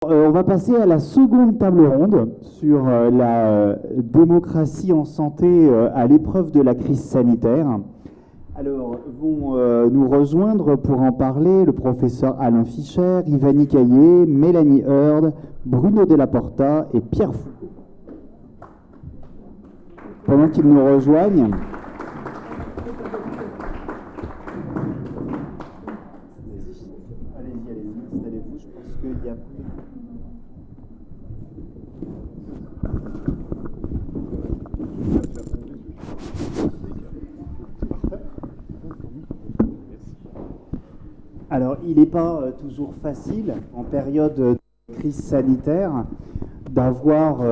On va passer à la seconde table ronde sur la démocratie en santé à l'épreuve de la crise sanitaire. Alors, vont nous rejoindre pour en parler le professeur Alain Fischer, Ivani Caillé, Mélanie Heard, Bruno Della Porta et Pierre Foucault. Pendant qu'ils nous rejoignent, allez-y, installez-vous, je pense qu'il y a... Alors, il n'est pas toujours facile, en période de crise sanitaire, d'avoir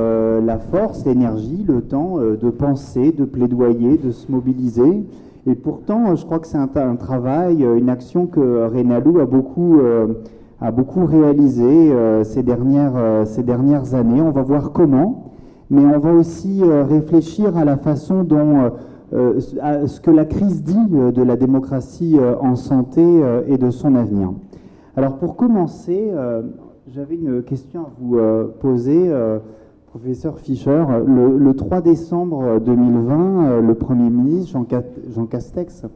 la force, l'énergie, le temps de penser, de plaidoyer, de se mobiliser. Et pourtant, je crois que c'est un travail, une action que Renalou a beaucoup réalisé ces dernières années. On va voir comment, mais on va aussi réfléchir à la façon dont... à ce que la crise dit de la démocratie en santé et de son avenir. Alors pour commencer, j'avais une question à vous poser, professeur Fischer. Le 3 décembre 2020, le Premier ministre Jean Castex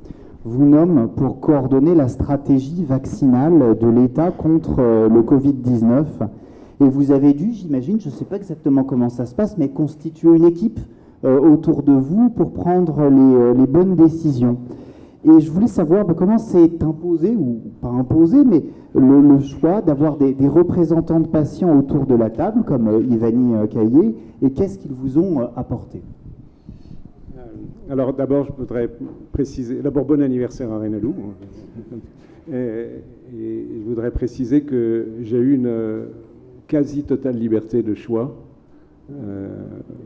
vous nomme pour coordonner la stratégie vaccinale de l'État contre le Covid-19. Et vous avez dû, j'imagine, je ne sais pas exactement comment ça se passe, mais constituer une équipe autour de vous pour prendre les bonnes décisions. Et je voulais savoir comment s'est imposé, ou pas imposé, mais le choix d'avoir des représentants de patients autour de la table, comme Ivani Caillé, et qu'est-ce qu'ils vous ont apporté? Alors d'abord, je voudrais préciser, d'abord bon anniversaire à Renalou, et je voudrais préciser que j'ai eu une quasi-totale liberté de choix.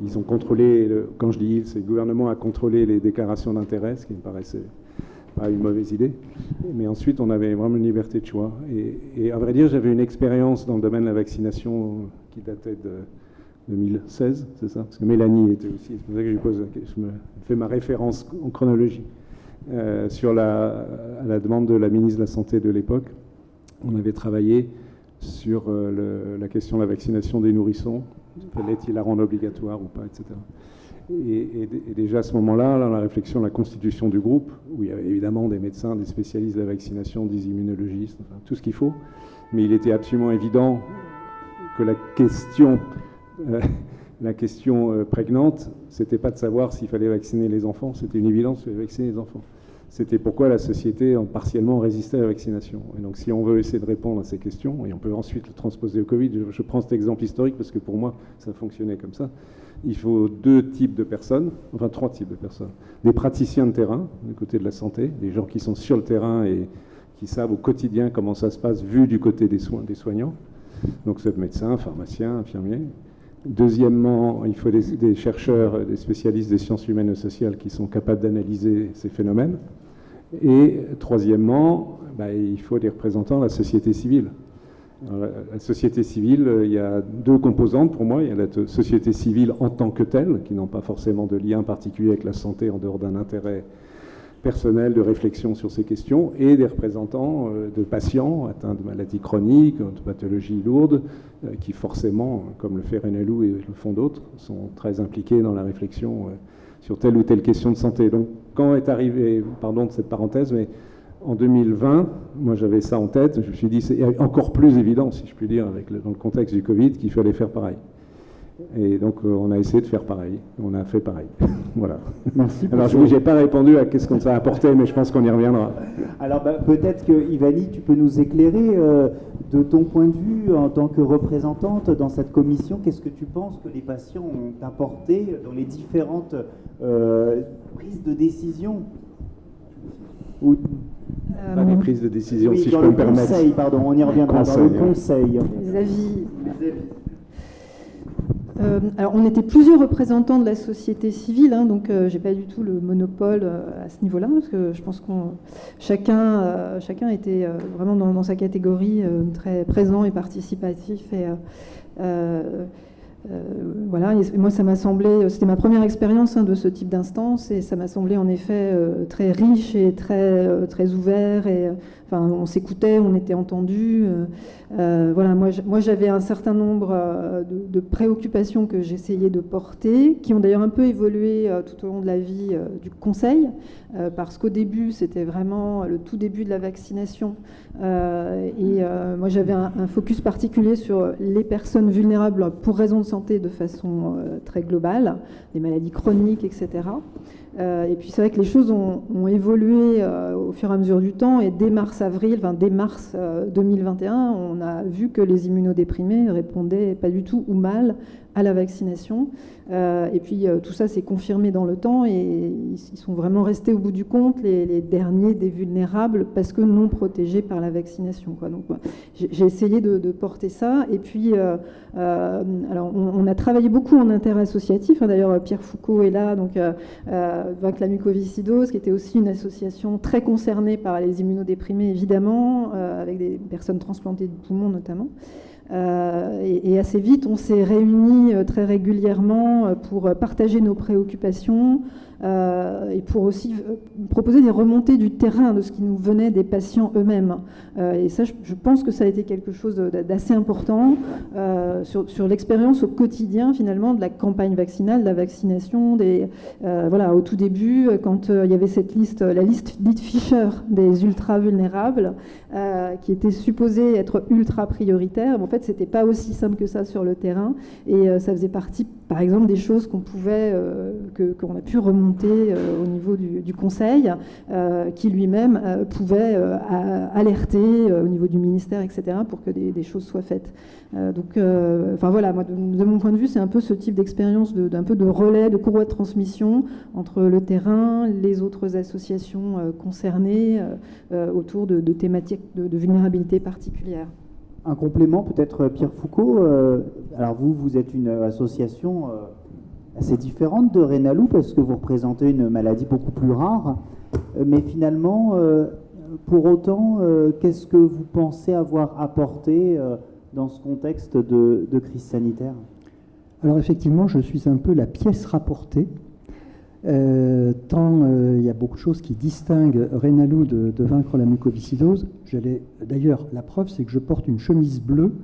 Ils ont contrôlé, quand je dis ils, c'est le gouvernement a contrôlé les déclarations d'intérêt, ce qui me paraissait pas une mauvaise idée. Mais ensuite, on avait vraiment une liberté de choix. Et à vrai dire, j'avais une expérience dans le domaine de la vaccination qui datait de 2016, c'est ça? Parce que Mélanie était aussi, c'est pour ça que je me fais ma référence en chronologie à la demande de la ministre de la Santé de l'époque. On avait travaillé sur la question de la vaccination des nourrissons. Fallait-il la rendre obligatoire ou pas, etc. Et déjà à ce moment-là, dans la réflexion de la constitution du groupe, où il y avait évidemment des médecins, des spécialistes de la vaccination, des immunologistes, enfin, tout ce qu'il faut, mais il était absolument évident que la question prégnante, c'était pas de savoir s'il fallait vacciner les enfants, c'était une évidence, il fallait vacciner les enfants. C'était pourquoi la société partiellement résistait à la vaccination. Et donc si on veut essayer de répondre à ces questions, et on peut ensuite le transposer au Covid, je prends cet exemple historique parce que pour moi, ça fonctionnait comme ça, il faut trois types de personnes. Des praticiens de terrain, du côté de la santé, des gens qui sont sur le terrain et qui savent au quotidien comment ça se passe, vu du côté des soignants. Donc c'est médecins, pharmaciens, infirmiers. Deuxièmement, il faut des chercheurs, des spécialistes des sciences humaines et sociales qui sont capables d'analyser ces phénomènes. Et troisièmement, il faut des représentants de la société civile. Alors, la société civile, il y a deux composantes pour moi. Il y a la société civile en tant que telle, qui n'ont pas forcément de lien particulier avec la santé en dehors d'un intérêt personnel de réflexion sur ces questions, et des représentants de patients atteints de maladies chroniques, de pathologies lourdes, qui forcément, comme le fait Renalou et le font d'autres, sont très impliqués dans la réflexion sur telle ou telle question de santé. Donc quand est arrivé, pardon de cette parenthèse, mais en 2020, moi j'avais ça en tête, je me suis dit c'est encore plus évident, si je puis dire, dans le contexte du Covid, qu'il fallait faire pareil. Et donc on a essayé de faire pareil, on a fait pareil. Voilà. Merci. Alors je n'ai pas répondu à qu'est-ce qu'on ça a apporté, mais je pense qu'on y reviendra. Alors peut-être que Ivani, tu peux nous éclairer de ton point de vue en tant que représentante dans cette commission. Qu'est-ce que tu penses que les patients ont apporté dans les différentes prises de décision Pas des prises de décision, oui, si je peux me permettre. Conseil, pardon, on y reviendra, dans le conseil. Les avis. Alors, on était plusieurs représentants de la société civile, donc j'ai pas du tout le monopole à ce niveau-là, parce que je pense qu'on chacun était vraiment dans sa catégorie très présent et participatif. Et Voilà, et moi ça m'a semblé, c'était ma première expérience de ce type d'instance, et ça m'a semblé en effet très riche et très ouvert, et enfin, on s'écoutait, on était entendu. Voilà, moi j'avais un certain nombre de préoccupations que j'essayais de porter, qui ont d'ailleurs un peu évolué tout au long de la vie du Conseil, parce qu'au début c'était vraiment le tout début de la vaccination, et moi j'avais un focus particulier sur les personnes vulnérables pour raison de santé de façon très globale, des maladies chroniques, etc. Et puis c'est vrai que les choses ont évolué au fur et à mesure du temps, et dès mars 2021, on a vu que les immunodéprimés répondaient pas du tout ou mal à la vaccination. Et puis tout ça s'est confirmé dans le temps, et ils sont vraiment restés au bout du compte, les derniers des vulnérables, parce que non protégés par la vaccination, quoi. Donc j'ai essayé de porter ça. Et puis alors on a travaillé beaucoup en interassociatif, d'ailleurs Pierre Foucault est là, donc Vaincre la mucoviscidose, qui était aussi une association très concernée par les immunodéprimés, évidemment, avec des personnes transplantées du poumon notamment. Et assez vite, on s'est réunis très régulièrement pour partager nos préoccupations, et pour aussi proposer des remontées du terrain de ce qui nous venait des patients eux-mêmes. Et ça, je pense que ça a été quelque chose d'assez important sur l'expérience au quotidien, finalement, de la campagne vaccinale, de la vaccination. Voilà, au tout début, quand il y avait cette liste, la liste dite Fischer des ultra-vulnérables, qui était supposée être ultra-prioritaire. En fait, c'était pas aussi simple que ça sur le terrain, et ça faisait partie, par exemple, des choses qu'on a pu remonter au niveau du Conseil, qui lui-même pouvait alerter au niveau du ministère, etc., pour que des choses soient faites. Donc, enfin voilà, moi, de mon point de vue, c'est un peu ce type d'expérience d'un peu de relais, de courroie de transmission entre le terrain, les autres associations concernées autour de thématiques de vulnérabilité particulière. Un complément, peut-être, Pierre Foucault. Alors vous êtes une association assez différente de Renalou, parce que vous représentez une maladie beaucoup plus rare. Mais finalement, pour autant, qu'est-ce que vous pensez avoir apporté dans ce contexte de crise sanitaire? Alors effectivement, je suis un peu la pièce rapportée, tant il y a beaucoup de choses qui distinguent Renalou de Vaincre la mucoviscidose. D'ailleurs, la preuve, c'est que je porte une chemise bleue,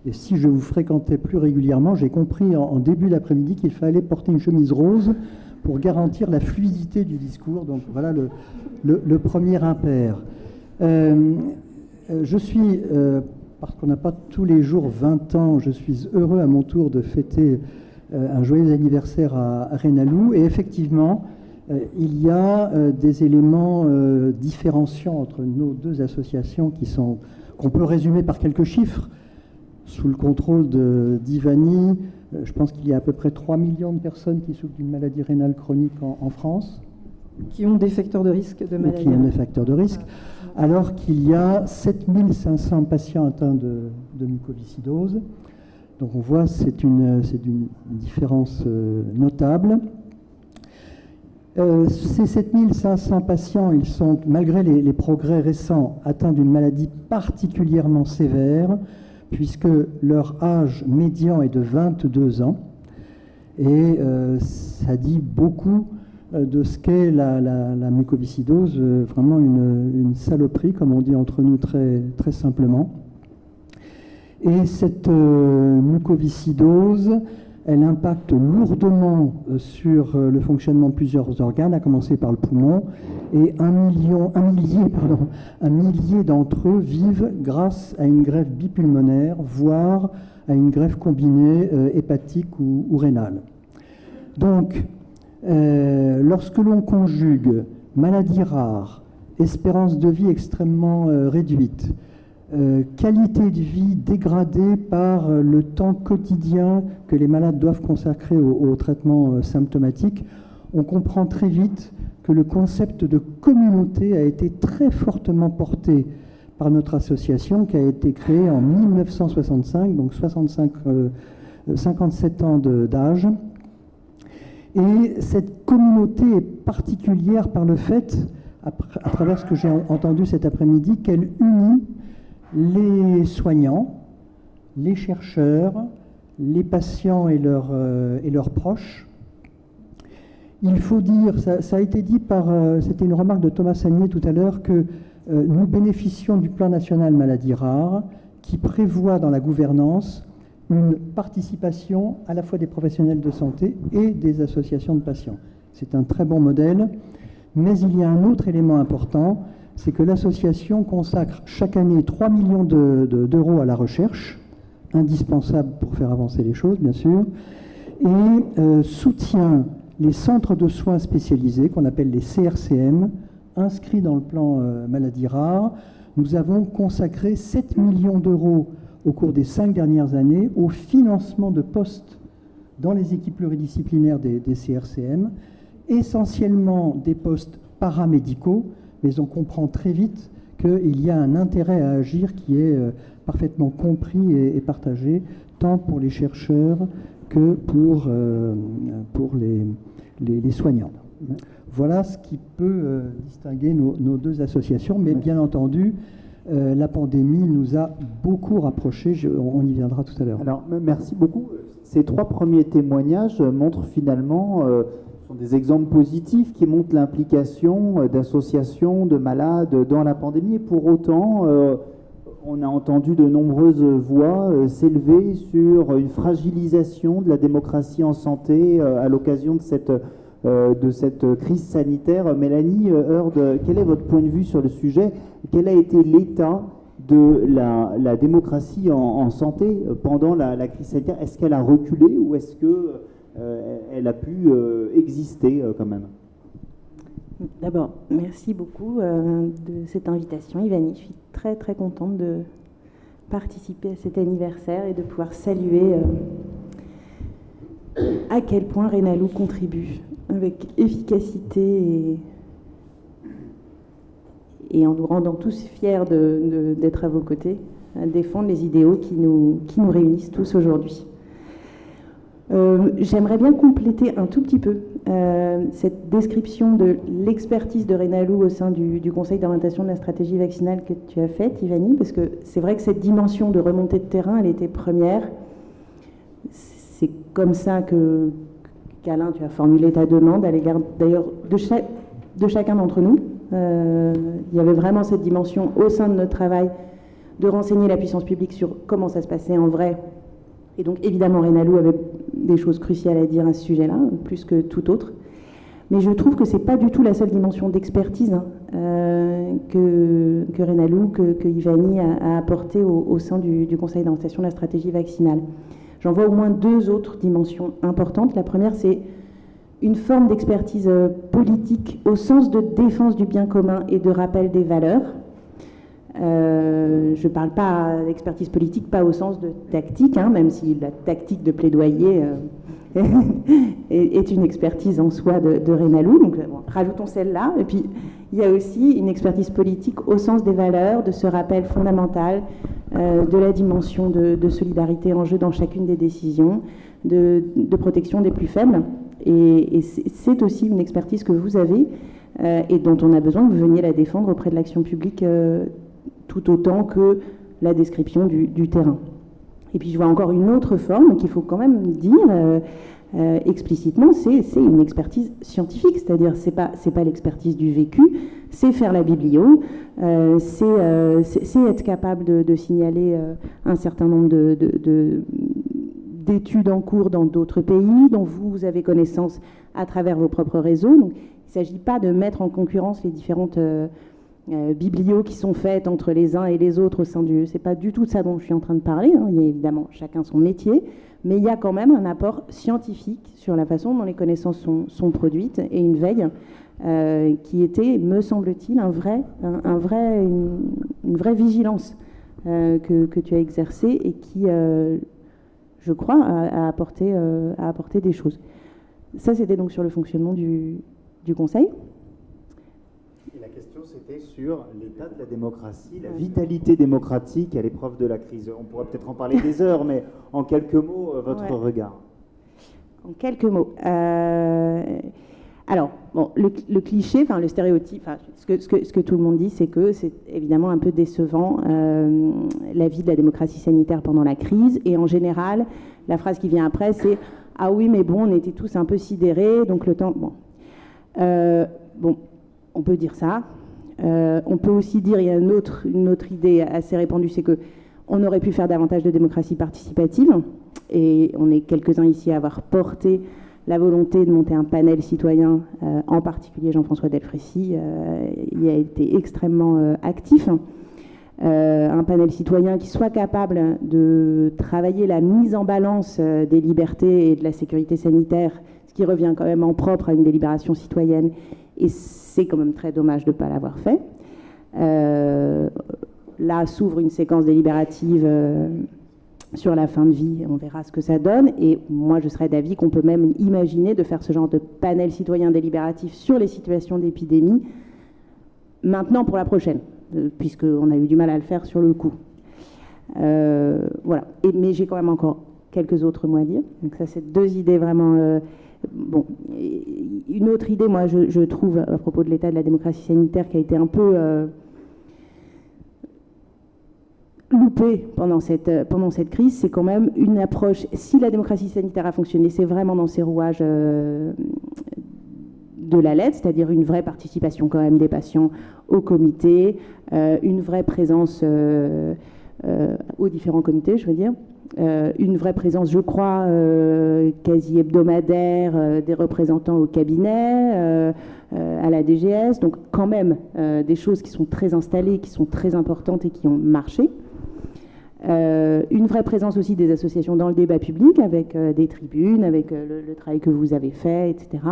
et si je vous fréquentais plus régulièrement, j'ai compris en début d'après-midi qu'il fallait porter une chemise rose pour garantir la fluidité du discours. Donc voilà le premier impair. Je suis, parce qu'on n'a pas tous les jours 20 ans, je suis heureux à mon tour de fêter un joyeux anniversaire à Renalou. Et effectivement, il y a des éléments différenciants entre nos deux associations qu'on peut résumer par quelques chiffres. Sous le contrôle d'Ivani, je pense qu'il y a à peu près 3 millions de personnes qui souffrent d'une maladie rénale chronique en France. Qui ont des facteurs de risque de maladie. Qui ont des facteurs de risque, alors qu'il y a 7500 patients atteints de mucoviscidose. Donc on voit, c'est une différence notable. Ces 7500 patients, ils sont, malgré les progrès récents, atteints d'une maladie particulièrement sévère, puisque leur âge médian est de 22 ans. Et ça dit beaucoup de ce qu'est la mucoviscidose, vraiment une saloperie, comme on dit entre nous très, très simplement. Et cette mucoviscidose, elle impacte lourdement sur le fonctionnement de plusieurs organes, à commencer par le poumon, et un millier d'entre eux vivent grâce à une greffe bipulmonaire, voire à une greffe combinée hépatique ou rénale. Donc, lorsque l'on conjugue maladie rare, espérance de vie extrêmement réduite, qualité de vie dégradée par le temps quotidien que les malades doivent consacrer au traitement symptomatique, on comprend très vite que le concept de communauté a été très fortement porté par notre association, qui a été créée en 1965, donc 57 ans d'âge. Et cette communauté est particulière par le fait, à travers ce que j'ai entendu cet après-midi, qu'elle unit les soignants, les chercheurs, les patients et leurs proches. Il faut dire, ça a été dit c'était une remarque de Thomas Sagnier tout à l'heure, que nous bénéficions du plan national maladies rares qui prévoit dans la gouvernance une participation à la fois des professionnels de santé et des associations de patients. C'est un très bon modèle, mais il y a un autre élément important, c'est que l'association consacre chaque année 3 millions d'euros à la recherche, indispensable pour faire avancer les choses, bien sûr, et soutient les centres de soins spécialisés, qu'on appelle les CRCM, inscrits dans le plan maladies rares. Nous avons consacré 7 millions d'euros au cours des 5 dernières années au financement de postes dans les équipes pluridisciplinaires des CRCM, essentiellement des postes paramédicaux, mais on comprend très vite qu'il y a un intérêt à agir qui est parfaitement compris et partagé, tant pour les chercheurs que pour les soignants. Voilà ce qui peut distinguer nos deux associations, mais bien entendu, la pandémie nous a beaucoup rapprochés, on y viendra tout à l'heure. Alors, merci beaucoup. Ces 3 premiers témoignages montrent finalement, sont des exemples positifs qui montrent l'implication d'associations, de malades dans la pandémie. Et pour autant, on a entendu de nombreuses voix s'élever sur une fragilisation de la démocratie en santé à l'occasion de cette crise sanitaire. Mélanie Heard, quel est votre point de vue sur le sujet? Quel a été l'état de la démocratie en santé pendant la crise sanitaire? Est-ce qu'elle a reculé ou est-ce qu'elle a pu exister quand même? D'abord, merci beaucoup de cette invitation, Ivani. Je suis très très contente de participer à cet anniversaire et de pouvoir saluer à quel point Rénalou contribue avec efficacité et en nous rendant tous fiers d'être à vos côtés, à défendre les idéaux qui nous réunissent tous aujourd'hui. J'aimerais bien compléter un tout petit peu cette description de l'expertise de Rénalou au sein du Conseil d'orientation de la stratégie vaccinale que tu as faite, Ivani, parce que c'est vrai que cette dimension de remontée de terrain, elle était première. C'est comme ça qu'Alain, tu as formulé ta demande à l'égard d'ailleurs de chacun d'entre nous. Il y avait vraiment cette dimension au sein de notre travail de renseigner la puissance publique sur comment ça se passait en vrai. Et donc évidemment Rénalou avait des choses cruciales à dire à ce sujet-là, plus que tout autre. Mais je trouve que ce n'est pas du tout la seule dimension d'expertise que Rénalou, que Ivani a apporté au sein du Conseil d'orientation de la stratégie vaccinale. J'en vois au moins 2 autres dimensions importantes. La première, c'est une forme d'expertise politique au sens de défense du bien commun et de rappel des valeurs. Je ne parle pas d'expertise politique, pas au sens de tactique, même si la tactique de plaidoyer est une expertise en soi de Rénalou. Donc, rajoutons celle-là. Et puis, il y a aussi une expertise politique au sens des valeurs, de ce rappel fondamental de la dimension de solidarité en jeu dans chacune des décisions, de protection des plus faibles. Et c'est aussi une expertise que vous avez et dont on a besoin que vous veniez la défendre auprès de l'action publique tout autant que la description du terrain. Et puis je vois encore une autre forme qu'il faut quand même dire explicitement, c'est une expertise scientifique, c'est-à-dire c'est pas l'expertise du vécu, c'est faire la biblio, c'est être capable de signaler un certain nombre d'études en cours dans d'autres pays dont vous avez connaissance à travers vos propres réseaux. Donc, il ne s'agit pas de mettre en concurrence les différentes biblios qui sont faites entre les uns et les autres au sein du... C'est pas du tout de ça dont je suis en train de parler. Il y a évidemment chacun son métier, mais il y a quand même un apport scientifique sur la façon dont les connaissances sont produites et une veille qui était, me semble-t-il, une vraie vigilance que tu as exercée et qui, je crois, a apporté des choses. Ça, c'était donc sur le fonctionnement du Conseil. Et la question, c'était sur l'état de la démocratie, la vitalité démocratique à l'épreuve de la crise. On pourrait peut-être en parler des heures, mais en quelques mots, votre regard. En quelques mots. Alors, bon, le cliché, enfin le stéréotype, ce que tout le monde dit, c'est que c'est évidemment un peu décevant la vie de la démocratie sanitaire pendant la crise. Et en général, la phrase qui vient après, c'est « Ah oui, mais bon, on était tous un peu sidérés, donc le temps... » Bon, on peut dire ça. On peut aussi dire, il y a une autre idée assez répandue, c'est qu'on aurait pu faire davantage de démocratie participative. Et on est quelques-uns ici à avoir porté la volonté de monter un panel citoyen, en particulier Jean-François Delfrécy, il a été extrêmement actif. Un panel citoyen qui soit capable de travailler la mise en balance des libertés et de la sécurité sanitaire, ce qui revient quand même en propre à une délibération citoyenne, et c'est quand même très dommage de ne pas l'avoir fait. Là s'ouvre une séquence délibérative sur la fin de vie, on verra ce que ça donne, et moi je serais d'avis qu'on peut même imaginer de faire ce genre de panel citoyen délibératif sur les situations d'épidémie maintenant pour la prochaine, puisqu'on a eu du mal à le faire sur le coup. Voilà. Mais j'ai quand même encore quelques autres mots à dire, donc ça c'est deux idées vraiment... Bon, une autre idée, moi je trouve, à propos de l'état de la démocratie sanitaire, qui a été un peu... loupé pendant cette crise, c'est quand même une approche, si la démocratie sanitaire a fonctionné, c'est vraiment dans ces rouages de la lettre, c'est-à-dire une vraie participation quand même des patients au comité, une vraie présence aux différents comités, je veux dire, une vraie présence, je crois, quasi hebdomadaire des représentants au cabinet, à la DGS, donc quand même des choses qui sont très installées, qui sont très importantes et qui ont marché. Une vraie présence aussi des associations dans le débat public, avec des tribunes, avec le travail que vous avez fait, etc.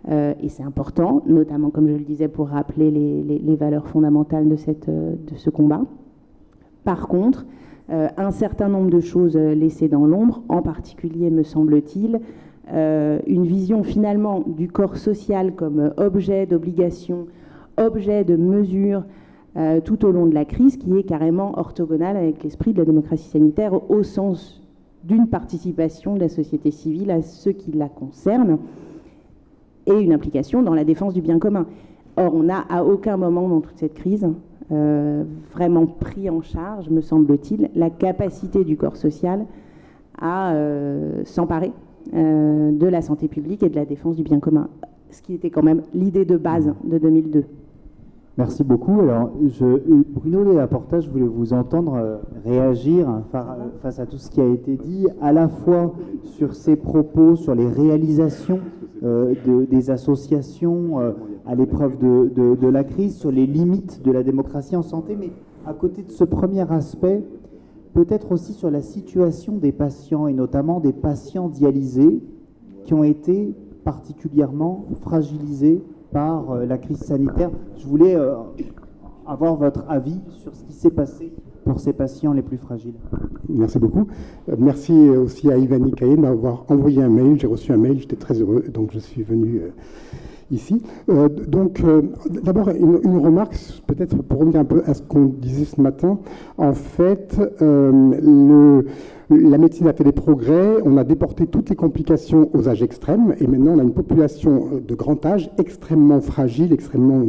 Et c'est important, notamment, comme je le disais, pour rappeler les valeurs fondamentales de ce combat. Par contre, un certain nombre de choses laissées dans l'ombre, en particulier, me semble-t-il, une vision finalement du corps social comme objet d'obligation, objet de mesure, tout au long de la crise, qui est carrément orthogonale avec l'esprit de la démocratie sanitaire au sens d'une participation de la société civile à ceux qui la concernent et une implication dans la défense du bien commun. Or, on n'a à aucun moment dans toute cette crise vraiment pris en charge, me semble-t-il, la capacité du corps social à s'emparer de la santé publique et de la défense du bien commun, ce qui était quand même l'idée de base de 2002. Merci beaucoup. Alors, Bruno Delaporta, je voulais vous entendre réagir face à tout ce qui a été dit, à la fois sur ces propos, sur les réalisations des associations à l'épreuve de la crise, sur les limites de la démocratie en santé, mais à côté de ce premier aspect, peut-être aussi sur la situation des patients, et notamment des patients dialysés qui ont été particulièrement fragilisés par la crise sanitaire. Je voulais avoir votre avis sur ce qui s'est passé pour ces patients les plus fragiles. Merci beaucoup. Merci aussi à Ivani Kaye de m'avoir envoyé un mail. J'ai reçu un mail, j'étais très heureux, donc je suis venu ici. D'abord, une remarque, peut-être pour revenir un peu à ce qu'on disait ce matin. En fait, la médecine a fait des progrès, on a déporté toutes les complications aux âges extrêmes, et maintenant on a une population de grand âge extrêmement fragile, extrêmement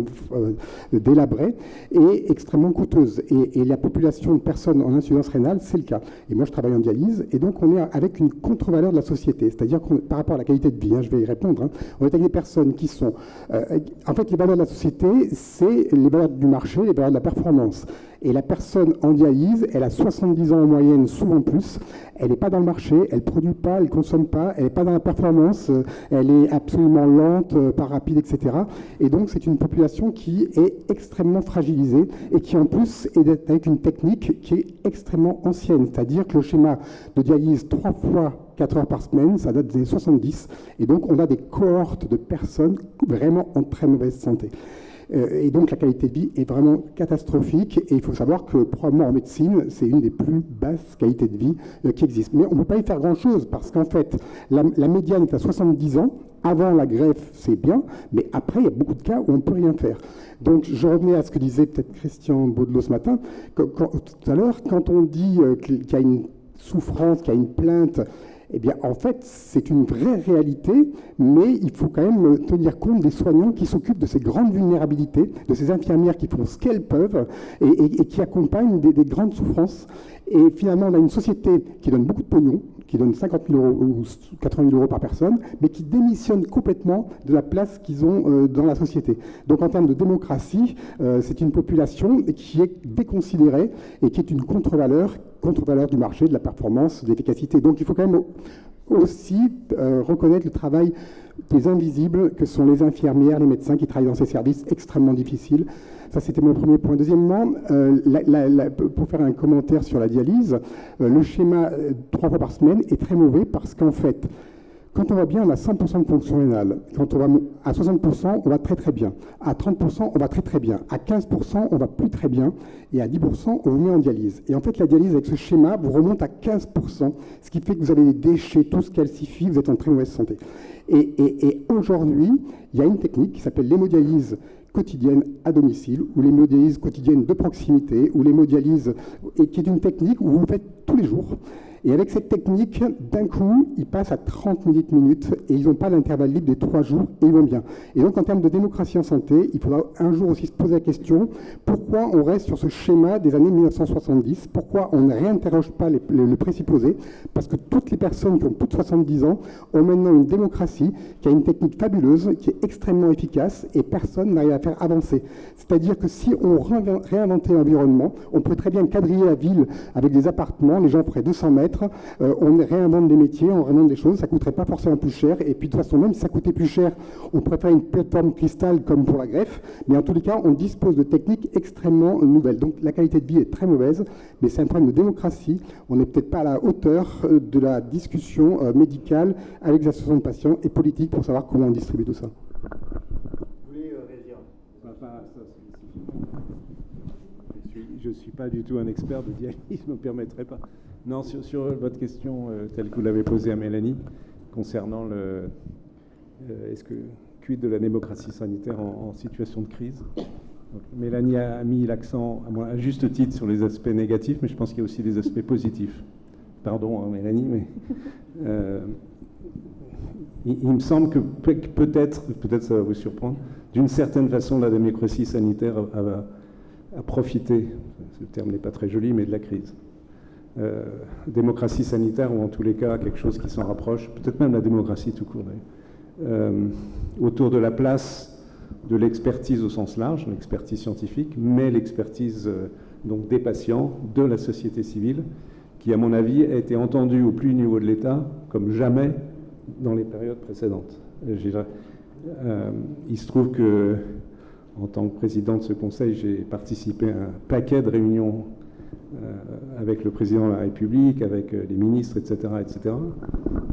délabrée et extrêmement coûteuse. Et la population de personnes en insuffisance rénale, c'est le cas. Et moi je travaille en dialyse, et donc on est avec une contre-valeur de la société, c'est-à-dire par rapport à la qualité de vie, je vais y répondre, on est avec des personnes qui sont... en fait, les valeurs de la société, c'est les valeurs du marché, les valeurs de la performance. Et la personne en dialyse, elle a 70 ans en moyenne, souvent plus. Elle n'est pas dans le marché, elle ne produit pas, elle ne consomme pas, elle n'est pas dans la performance, elle est absolument lente, pas rapide, etc. Et donc, c'est une population qui est extrêmement fragilisée et qui, en plus, est avec une technique qui est extrêmement ancienne. C'est-à-dire que le schéma de dialyse 3 fois 4 heures par semaine, ça date des années 70. Et donc, on a des cohortes de personnes vraiment en très mauvaise santé. Et donc la qualité de vie est vraiment catastrophique, et il faut savoir que probablement en médecine, c'est une des plus basses qualités de vie qui existent. Mais on ne peut pas y faire grand-chose, parce qu'en fait, la médiane est à 70 ans. Avant la greffe, c'est bien, mais après, il y a beaucoup de cas où on ne peut rien faire. Donc je revenais à ce que disait peut-être Christian Baudelot ce matin, tout à l'heure, quand on dit qu'il y a une souffrance, qu'il y a une plainte, Eh bien, en fait, c'est une vraie réalité, mais il faut quand même tenir compte des soignants qui s'occupent de ces grandes vulnérabilités, de ces infirmières qui font ce qu'elles peuvent et qui accompagnent des grandes souffrances. Et finalement, on a une société qui donne beaucoup de pognon, qui donne 50 000 euros ou 80 000 euros par personne, mais qui démissionne complètement de la place qu'ils ont dans la société. Donc en termes de démocratie, c'est une population qui est déconsidérée et qui est une contre-valeur du marché, de la performance, de l'efficacité. Donc il faut quand même aussi reconnaître le travail des invisibles que sont les infirmières, les médecins qui travaillent dans ces services extrêmement difficiles. Ça, c'était mon premier point. Deuxièmement, pour faire un commentaire sur la dialyse, le schéma 3 fois par semaine est très mauvais parce qu'en fait, quand on va bien, on a 100% de fonction rénale. Quand on va à 60%, on va très très bien. À 30%, on va très très bien. À 15%, on va plus très bien. Et à 10%, on vous met en dialyse. Et en fait, la dialyse, avec ce schéma, vous remonte à 15%, ce qui fait que vous avez des déchets, tout ce calcifie, vous êtes en très mauvaise santé. Et aujourd'hui, il y a une technique qui s'appelle l'hémodialyse quotidienne à domicile, ou l'hémodialyse quotidienne de proximité, ou l'hémodialyse, et qui est une technique où vous le faites tous les jours. Et avec cette technique, d'un coup, ils passent à 30 minutes et ils n'ont pas l'intervalle libre des 3 jours et ils vont bien. Et donc, en termes de démocratie en santé, il faudra un jour aussi se poser la question, pourquoi on reste sur ce schéma des années 1970 ? Pourquoi on ne réinterroge pas le présupposé ? Parce que toutes les personnes qui ont plus de 70 ans ont maintenant une démocratie qui a une technique fabuleuse, qui est extrêmement efficace et personne n'arrive à faire avancer. C'est-à-dire que si on réinventait l'environnement, on pourrait très bien quadriller la ville avec des appartements, les gens feraient 200 mètres, on réinvente des métiers, on réinvente des choses, ça ne coûterait pas forcément plus cher, et puis de toute façon, même si ça coûtait plus cher, on pourrait faire une plateforme cristal comme pour la greffe, mais en tous les cas, on dispose de techniques extrêmement nouvelles. Donc la qualité de vie est très mauvaise, mais c'est un problème de démocratie, on n'est peut-être pas à la hauteur de la discussion médicale avec les associations de patients et politiques pour savoir comment on distribue tout ça. Vous voulez réagir ? Je ne suis pas du tout un expert de dialyse, je ne me permettrai pas. Non, sur votre question telle que vous l'avez posée à Mélanie, concernant quid de la démocratie sanitaire en situation de crise. Donc, Mélanie a mis l'accent, à juste titre, sur les aspects négatifs, mais je pense qu'il y a aussi des aspects positifs. Pardon, hein, Mélanie, mais il me semble que peut-être ça va vous surprendre, d'une certaine façon, la démocratie sanitaire a profité, ce terme n'est pas très joli, mais de la crise. Démocratie sanitaire, ou en tous les cas quelque chose qui s'en rapproche, peut-être même la démocratie tout court, autour de la place de l'expertise au sens large, l'expertise scientifique, mais l'expertise donc des patients, de la société civile, qui à mon avis a été entendue au plus haut niveau de l'État comme jamais dans les périodes précédentes. Il se trouve que, en tant que président de ce conseil, j'ai participé à un paquet de réunions avec le président de la République, avec les ministres, etc., etc.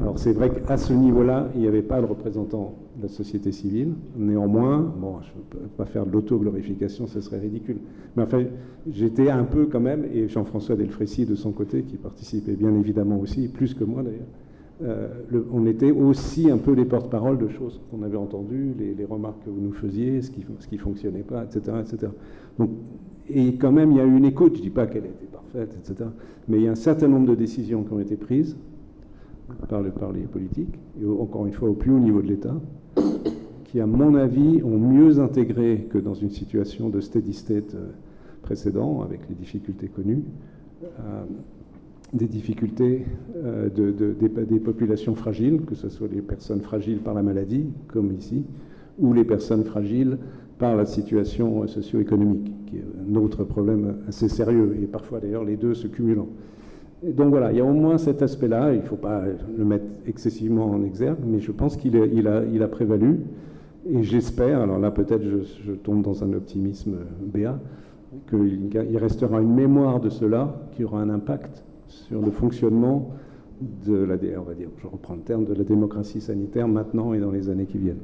Alors c'est vrai qu'à ce niveau-là, il n'y avait pas de représentant de la société civile. Néanmoins, bon, je ne peux pas faire de l'auto-glorification, ce serait ridicule. Mais enfin, j'étais un peu quand même, et Jean-François Delfrécy de son côté, qui participait bien évidemment aussi, plus que moi d'ailleurs, on était aussi un peu les porte-parole de choses qu'on avait entendues, les remarques que vous nous faisiez, ce qui ne fonctionnait pas, etc., etc. Donc, et quand même, il y a eu une écoute, je ne dis pas qu'elle était parfaite, etc., mais il y a un certain nombre de décisions qui ont été prises par les politiques, et encore une fois au plus haut niveau de l'État, qui, à mon avis, ont mieux intégré que dans une situation de steady state précédent, avec les difficultés connues, des difficultés des populations fragiles, que ce soit les personnes fragiles par la maladie, comme ici, ou les personnes fragiles par la situation socio-économique, qui est un autre problème assez sérieux, et parfois d'ailleurs les deux se cumulant. Et donc voilà, il y a au moins cet aspect-là, il ne faut pas le mettre excessivement en exergue, mais je pense qu'il a prévalu, et j'espère, alors là peut-être je tombe dans un optimisme béat, qu'il restera une mémoire de cela qui aura un impact sur le fonctionnement de on va dire, je reprends le terme, de la démocratie sanitaire maintenant et dans les années qui viennent.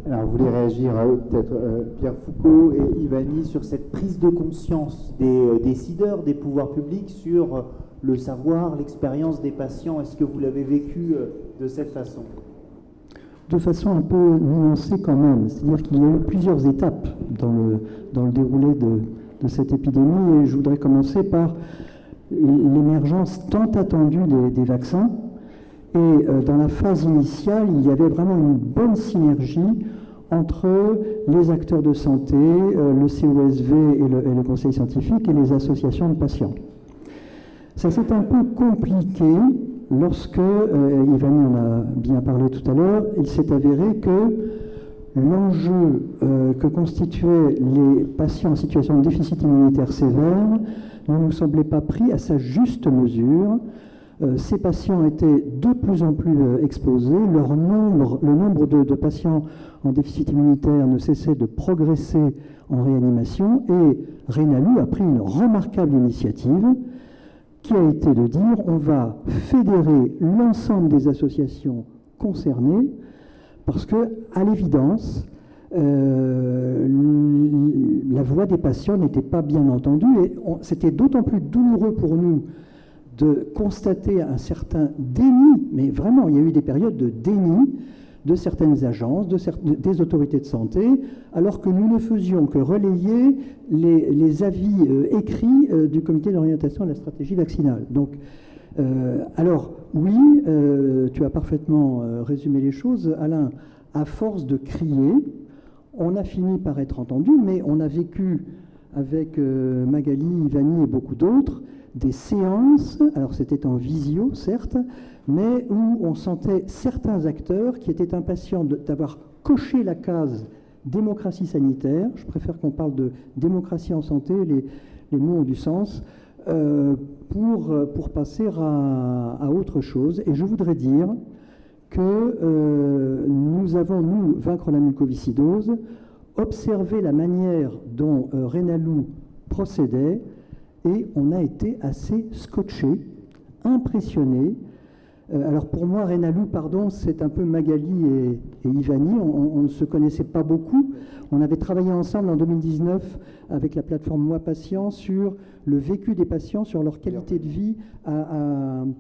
Alors, vous voulez réagir peut-être Pierre Foucault et Ivani sur cette prise de conscience des décideurs, des pouvoirs publics sur le savoir, l'expérience des patients. Est-ce que vous l'avez vécu de cette façon ? De façon un peu nuancée quand même. C'est-à-dire qu'il y a eu plusieurs étapes dans le déroulé de cette épidémie, et je voudrais commencer par l'émergence tant attendue des vaccins, Et dans la phase initiale, il y avait vraiment une bonne synergie entre les acteurs de santé, le COSV et le conseil scientifique et les associations de patients. Ça s'est un peu compliqué lorsque, Ivani en a bien parlé tout à l'heure, il s'est avéré que l'enjeu que constituaient les patients en situation de déficit immunitaire sévère ne nous semblait pas pris à sa juste mesure. Ces patients étaient de plus en plus exposés, le nombre de patients en déficit immunitaire ne cessait de progresser en réanimation, et Rénalou a pris une remarquable initiative qui a été de dire on va fédérer l'ensemble des associations concernées, parce que, à l'évidence, la voix des patients n'était pas bien entendue, et c'était d'autant plus douloureux pour nous de constater un certain déni, mais vraiment, il y a eu des périodes de déni de certaines agences, des autorités de santé, alors que nous ne faisions que relayer les avis écrits du comité d'orientation de la stratégie vaccinale. Donc, alors, oui, tu as parfaitement résumé les choses, Alain. À force de crier, on a fini par être entendu, mais on a vécu avec Magali, Ivani et beaucoup d'autres des séances, alors c'était en visio certes, mais où on sentait certains acteurs qui étaient impatients d'avoir coché la case démocratie sanitaire, je préfère qu'on parle de démocratie en santé, les mots ont du sens, pour passer à autre chose. Et je voudrais dire que nous avons, nous, Vaincre la mucoviscidose, observé la manière dont Rénalou procédait, et on a été assez scotché, impressionné. Alors pour moi, Rénalou, pardon, c'est un peu Magali et Ivani. On ne se connaissait pas beaucoup. On avait travaillé ensemble en 2019 avec la plateforme Moi Patient sur le vécu des patients, sur leur qualité de vie. On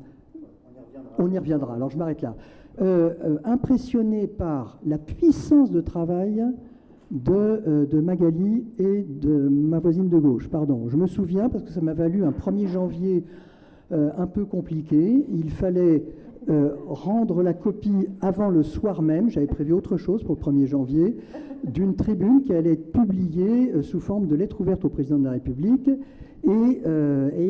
y reviendra. Alors je m'arrête là. Impressionné par la puissance de travail de Magali et de ma voisine de gauche. Pardon, je me souviens parce que ça m'a valu un 1er janvier un peu compliqué. Il fallait rendre la copie avant le soir même, j'avais prévu autre chose pour le 1er janvier, d'une tribune qui allait être publiée sous forme de lettre ouverte au président de la République, et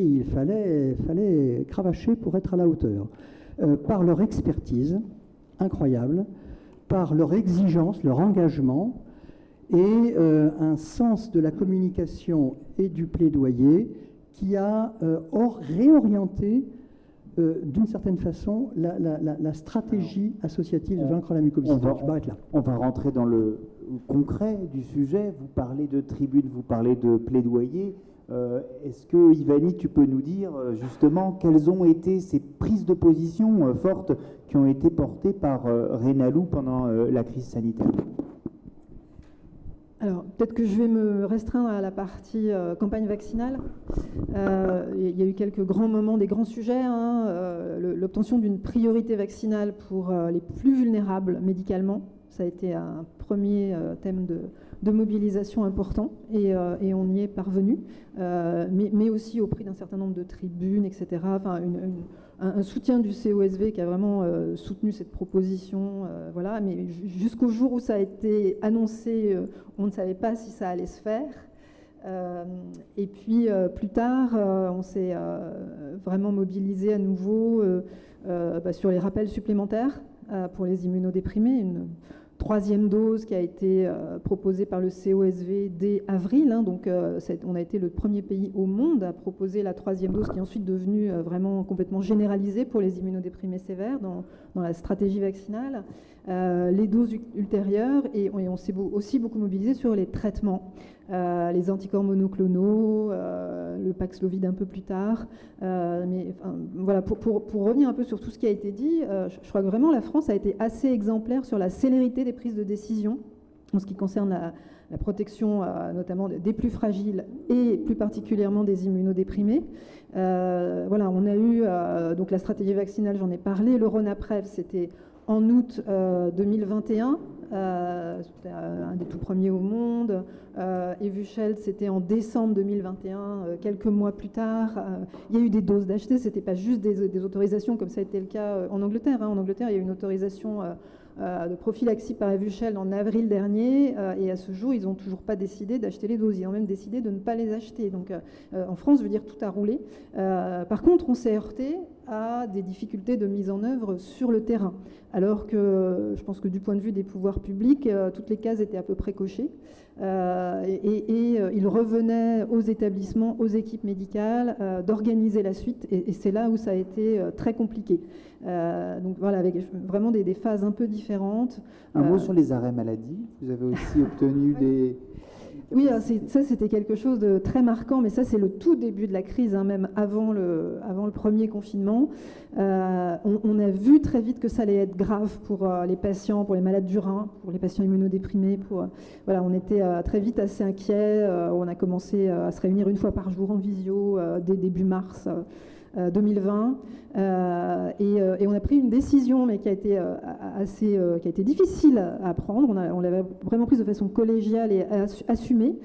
il fallait cravacher pour être à la hauteur. Par leur expertise incroyable, par leur exigence, leur engagement, et un sens de la communication et du plaidoyer qui a réorienté d'une certaine façon la stratégie associative de Vaincre la mucoviscidose. Je m'arrête là. On va rentrer dans le concret du sujet. Vous parlez de tribune, vous parlez de plaidoyer. Est-ce que, Ivani, tu peux nous dire justement quelles ont été ces prises de position fortes qui ont été portées par Rénalou pendant la crise sanitaire ? Alors, peut-être que je vais me restreindre à la partie campagne vaccinale. Il y a eu quelques grands moments, des grands sujets. L'obtention d'une priorité vaccinale pour les plus vulnérables médicalement. Ça a été un premier thème de mobilisation important, et on y est parvenu, mais aussi au prix d'un certain nombre de tribunes, etc. Enfin, un soutien du COSV qui a vraiment soutenu cette proposition, voilà. Mais jusqu'au jour où ça a été annoncé, on ne savait pas si ça allait se faire. Et puis plus tard, on s'est vraiment mobilisé à nouveau sur les rappels supplémentaires pour les immunodéprimés. Une 3e dose qui a été proposée par le COSV dès avril. Donc on a été le premier pays au monde à proposer la 3e dose, qui est ensuite devenue vraiment complètement généralisée pour les immunodéprimés sévères dans la stratégie vaccinale. Les doses ultérieures, et on s'est aussi beaucoup mobilisé sur les traitements, les anticorps monoclonaux, le Paxlovid un peu plus tard. Mais voilà, pour revenir un peu sur tout ce qui a été dit, je crois que vraiment la France a été assez exemplaire sur la célérité des prises de décision en ce qui concerne la protection notamment des plus fragiles et plus particulièrement des immunodéprimés. Voilà, on a eu donc la stratégie vaccinale, j'en ai parlé. Le Ronaprev, c'était en août 2021. c'était un des tout premiers au monde. Evusheld, c'était en décembre 2021, quelques mois plus tard. Il y a eu des doses d'acheter, c'était pas juste des autorisations comme ça a été le cas en Angleterre. En Angleterre, il y a eu une autorisation de prophylaxie par Evusheld en avril dernier, et à ce jour, ils n'ont toujours pas décidé d'acheter les doses. Ils ont même décidé de ne pas les acheter. Donc, en France, je veux dire, tout a roulé. Par contre, on s'est heurté à des difficultés de mise en œuvre sur le terrain, alors que je pense que du point de vue des pouvoirs publics, toutes les cases étaient à peu près cochées. Il revenait aux établissements, aux équipes médicales d'organiser la suite, et c'est là où ça a été très compliqué. Donc voilà, avec vraiment des phases un peu différentes. Un mot sur les arrêts maladie. Vous avez aussi obtenu des... Oui, ça c'était quelque chose de très marquant, mais ça c'est le tout début de la crise, même avant le premier confinement. On a vu très vite que ça allait être grave pour les patients, pour les malades du rein, pour les patients immunodéprimés. Voilà, on était très vite assez inquiets. On a commencé à se réunir une fois par jour en visio dès début mars 2020, et on a pris une décision, mais qui a été qui a été difficile à prendre. On l'avait vraiment prise de façon collégiale et assumée.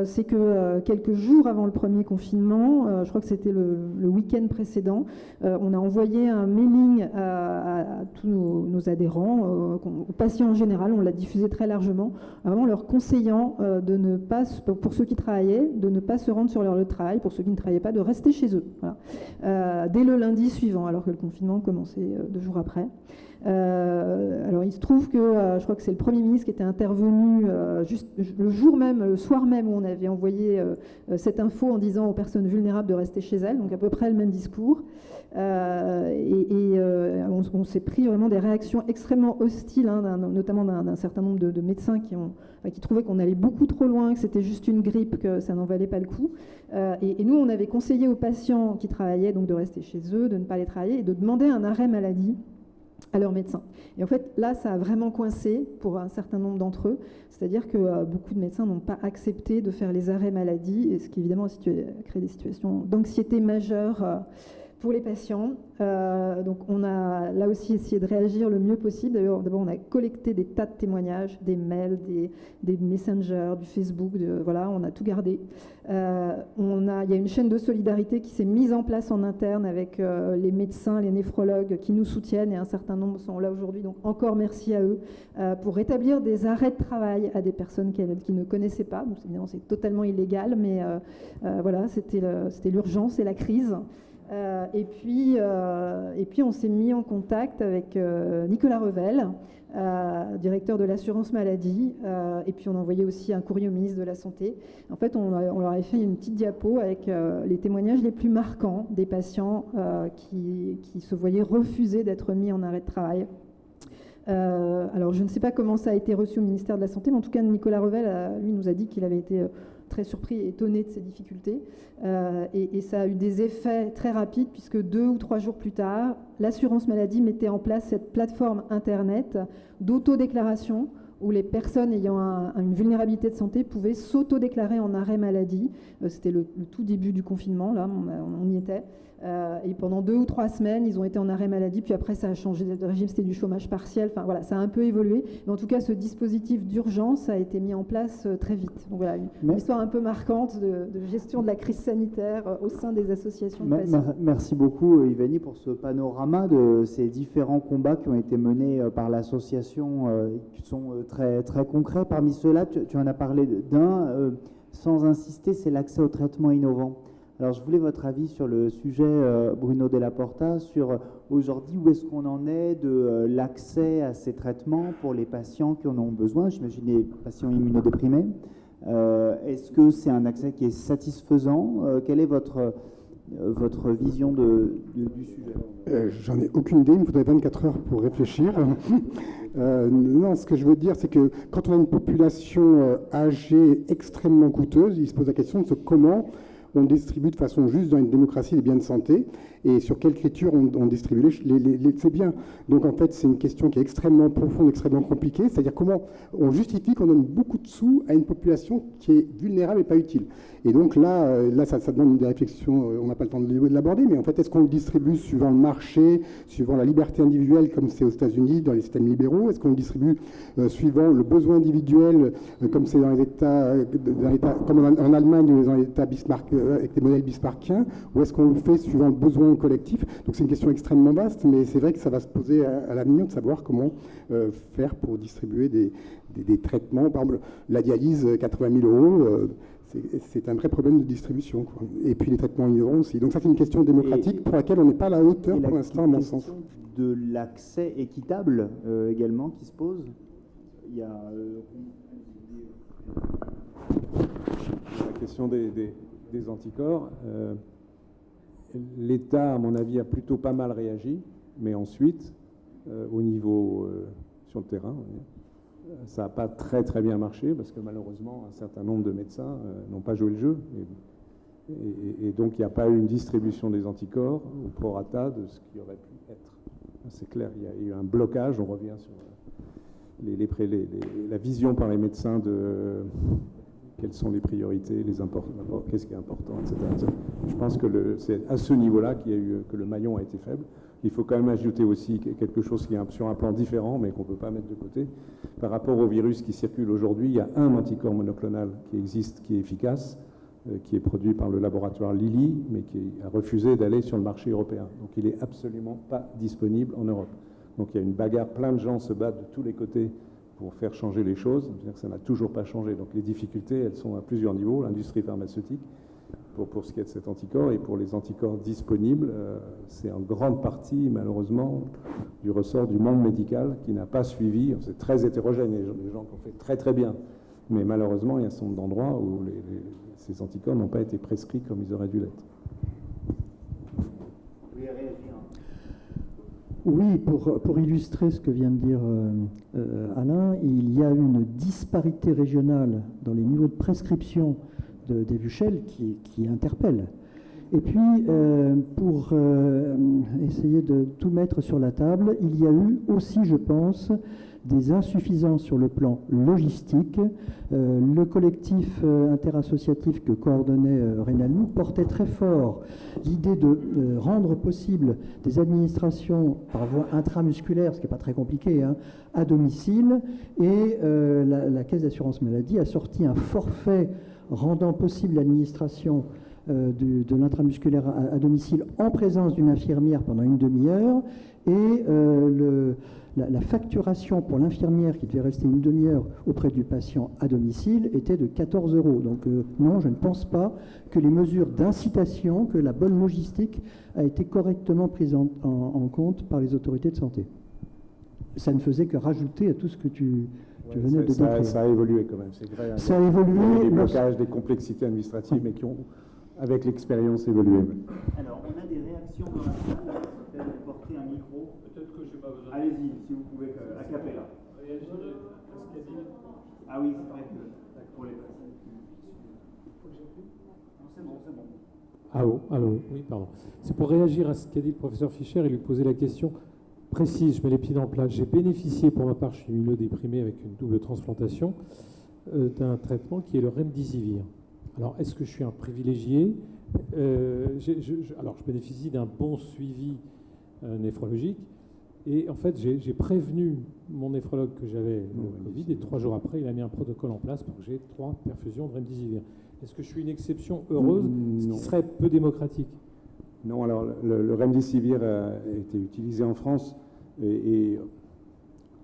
C'est que quelques jours avant le premier confinement, je crois que c'était le week-end précédent, on a envoyé un mailing à tous nos adhérents, aux patients en général, on l'a diffusé très largement, vraiment leur conseillant de ne pas, pour ceux qui travaillaient, de ne pas se rendre sur leur lieu de travail, pour ceux qui ne travaillaient pas, de rester chez eux, voilà. Dès le lundi suivant, alors que le confinement commençait 2 jours après. Alors il se trouve que je crois que c'est le Premier ministre qui était intervenu juste le jour même, le soir même où on avait envoyé cette info en disant aux personnes vulnérables de rester chez elles, donc à peu près le même discours. On s'est pris vraiment des réactions extrêmement hostiles, notamment d'un certain nombre de médecins qui trouvaient qu'on allait beaucoup trop loin, que c'était juste une grippe, que ça n'en valait pas le coup. Et nous, on avait conseillé aux patients qui travaillaient donc de rester chez eux, de ne pas aller travailler et de demander un arrêt maladie à leur médecin. Et en fait, là, ça a vraiment coincé pour un certain nombre d'entre eux. C'est-à-dire que beaucoup de médecins n'ont pas accepté de faire les arrêts maladie, et ce qui, évidemment, a créé des situations d'anxiété majeure pour les patients. Donc on a là aussi essayé de réagir le mieux possible. D'abord, on a collecté des tas de témoignages, des mails, des messengers, du Facebook, voilà, on a tout gardé. Il y a une chaîne de solidarité qui s'est mise en place en interne avec les médecins, les néphrologues qui nous soutiennent, et un certain nombre sont là aujourd'hui, donc encore merci à eux, pour rétablir des arrêts de travail à des personnes qui ne connaissaient pas. Donc évidemment, c'est totalement illégal, mais voilà, c'était l'urgence et la crise. Et puis on s'est mis en contact avec Nicolas Revel, directeur de l'assurance maladie, et puis on a envoyé aussi un courrier au ministre de la Santé. En fait, on leur a fait une petite diapo avec les témoignages les plus marquants des patients qui se voyaient refuser d'être mis en arrêt de travail. Alors je ne sais pas comment ça a été reçu au ministère de la Santé, mais en tout cas Nicolas Revel, lui, nous a dit qu'il avait été très surpris et étonné de ces difficultés. Et ça a eu des effets très rapides, puisque 2 ou 3 jours plus tard, l'assurance maladie mettait en place cette plateforme Internet d'autodéclaration où les personnes ayant une vulnérabilité de santé pouvaient s'auto-déclarer en arrêt maladie. C'était le tout début du confinement, là, on y était. Et pendant 2 ou 3 semaines, ils ont été en arrêt maladie, puis après ça a changé de régime, c'était du chômage partiel, enfin voilà, ça a un peu évolué. Mais en tout cas, ce dispositif d'urgence a été mis en place très vite. Donc voilà, une histoire un peu marquante de gestion de la crise sanitaire au sein des associations de patients. Merci beaucoup Ivani pour ce panorama de ces différents combats qui ont été menés par l'association, qui sont très, très concrets. Parmi ceux-là, tu en as parlé d'un, sans insister, c'est l'accès aux traitements innovants. Alors, je voulais votre avis sur le sujet, Bruno Della Porta, sur aujourd'hui où est-ce qu'on en est de l'accès à ces traitements pour les patients qui en ont besoin, j'imagine les patients immunodéprimés. Est-ce que c'est un accès qui est satisfaisant? Quelle est votre vision du sujet? J'en ai aucune idée, il me faudrait 24 heures pour réfléchir. Non, ce que je veux dire, c'est que quand on a une population âgée extrêmement coûteuse, il se pose la question de comment on distribue de façon juste dans une démocratie des biens de santé. et sur quelle écriture on distribue c'est bien. Donc en fait, c'est une question qui est extrêmement profonde, extrêmement compliquée, c'est-à-dire comment on justifie qu'on donne beaucoup de sous à une population qui est vulnérable et pas utile. Et donc là ça demande des réflexions, on n'a pas le temps de l'aborder, mais en fait, est-ce qu'on le distribue suivant le marché, suivant la liberté individuelle, comme c'est aux États-Unis, dans les systèmes libéraux? Est-ce qu'on le distribue suivant le besoin individuel, comme c'est dans les États, comme en Allemagne ou dans les États Bismarck, avec des modèles bismarckiens, ou est-ce qu'on le fait suivant le besoin collectif? Donc c'est une question extrêmement vaste, mais c'est vrai que ça va se poser à l'avenir de savoir comment faire pour distribuer des traitements. Par exemple, la dialyse, 80 000 €, c'est un vrai problème de distribution, quoi. Et puis les traitements innovants aussi. Donc ça, c'est une question démocratique pour laquelle on n'est pas à la hauteur pour l'instant, à mon sens. De l'accès équitable également qui se pose. Il y a la question des anticorps. L'État, à mon avis, a plutôt pas mal réagi, mais ensuite, au niveau sur le terrain, ça n'a pas très très bien marché parce que malheureusement, un certain nombre de médecins n'ont pas joué le jeu. Et donc, il n'y a pas eu une distribution des anticorps au prorata de ce qui aurait pu être. C'est clair, il y a eu un blocage. On revient sur la vision par les médecins de quelles sont les priorités, qu'est-ce qui est important, etc. Je pense que c'est à ce niveau-là que le maillon a été faible. Il faut quand même ajouter aussi quelque chose qui est sur un plan différent, mais qu'on ne peut pas mettre de côté. Par rapport au virus qui circule aujourd'hui, il y a un anticorps monoclonal qui existe, qui est efficace, qui est produit par le laboratoire Lilly, mais qui a refusé d'aller sur le marché européen. Donc il n'est absolument pas disponible en Europe. Donc il y a une bagarre, plein de gens se battent de tous les côtés pour faire changer les choses. C'est-à-dire que ça n'a toujours pas changé. Donc les difficultés, elles sont à plusieurs niveaux. L'industrie pharmaceutique, pour ce qui est de cet anticorps, et pour les anticorps disponibles, c'est en grande partie, malheureusement, du ressort du monde médical qui n'a pas suivi. C'est très hétérogène, il y a des gens qui ont fait très très bien. Mais malheureusement, il y a un certain nombre d'endroits où ces anticorps n'ont pas été prescrits comme ils auraient dû l'être. Oui, pour illustrer ce que vient de dire Alain, il y a une disparité régionale dans les niveaux de prescription des VUCHEL qui interpelle. Et puis, pour essayer de tout mettre sur la table, il y a eu aussi, je pense, des insuffisances sur le plan logistique. Le collectif interassociatif que coordonnait Rénalou portait très fort l'idée de rendre possible des administrations par voie intramusculaire, ce qui n'est pas très compliqué, hein, à domicile. Et la Caisse d'assurance maladie a sorti un forfait rendant possible l'administration de l'intramusculaire à domicile en présence d'une infirmière pendant une demi-heure. Et la facturation pour l'infirmière qui devait rester une demi-heure auprès du patient à domicile était de 14 €. Donc non, je ne pense pas que les mesures d'incitation, que la bonne logistique a été correctement prise en compte par les autorités de santé. Ça ne faisait que rajouter à tout ce que tu venais de décrire. Ça a évolué quand même, c'est vrai. Ça a évolué. Il y a des blocages, des complexités administratives, mais qui ont, avec l'expérience, évolué. Alors, on a des réactions dans la salle. Peut-être vous porter un micro. Peut-être que je n'ai pas besoin. Allez-y, si vous pouvez, à capella. Ah oui, c'est vrai que pour les personnes. Non, c'est bon. Allô, oui, pardon. C'est pour réagir à ce qu'a dit le professeur Fischer et lui poser la question précise, je mets les pieds dans le plat. J'ai bénéficié, pour ma part, je suis immunodéprimé avec une double transplantation, d'un traitement qui est le Remdesivir. Alors, est-ce que je suis un privilégié? Alors, je bénéficie d'un bon suivi néphrologique. Et en fait, j'ai prévenu mon néphrologue que j'avais le Covid, et 3 jours après, il a mis un protocole en place pour que j'ai 3 perfusions de Remdesivir. Est-ce que je suis une exception heureuse, ce qui serait peu démocratique? Non, alors le Remdesivir a été utilisé en France et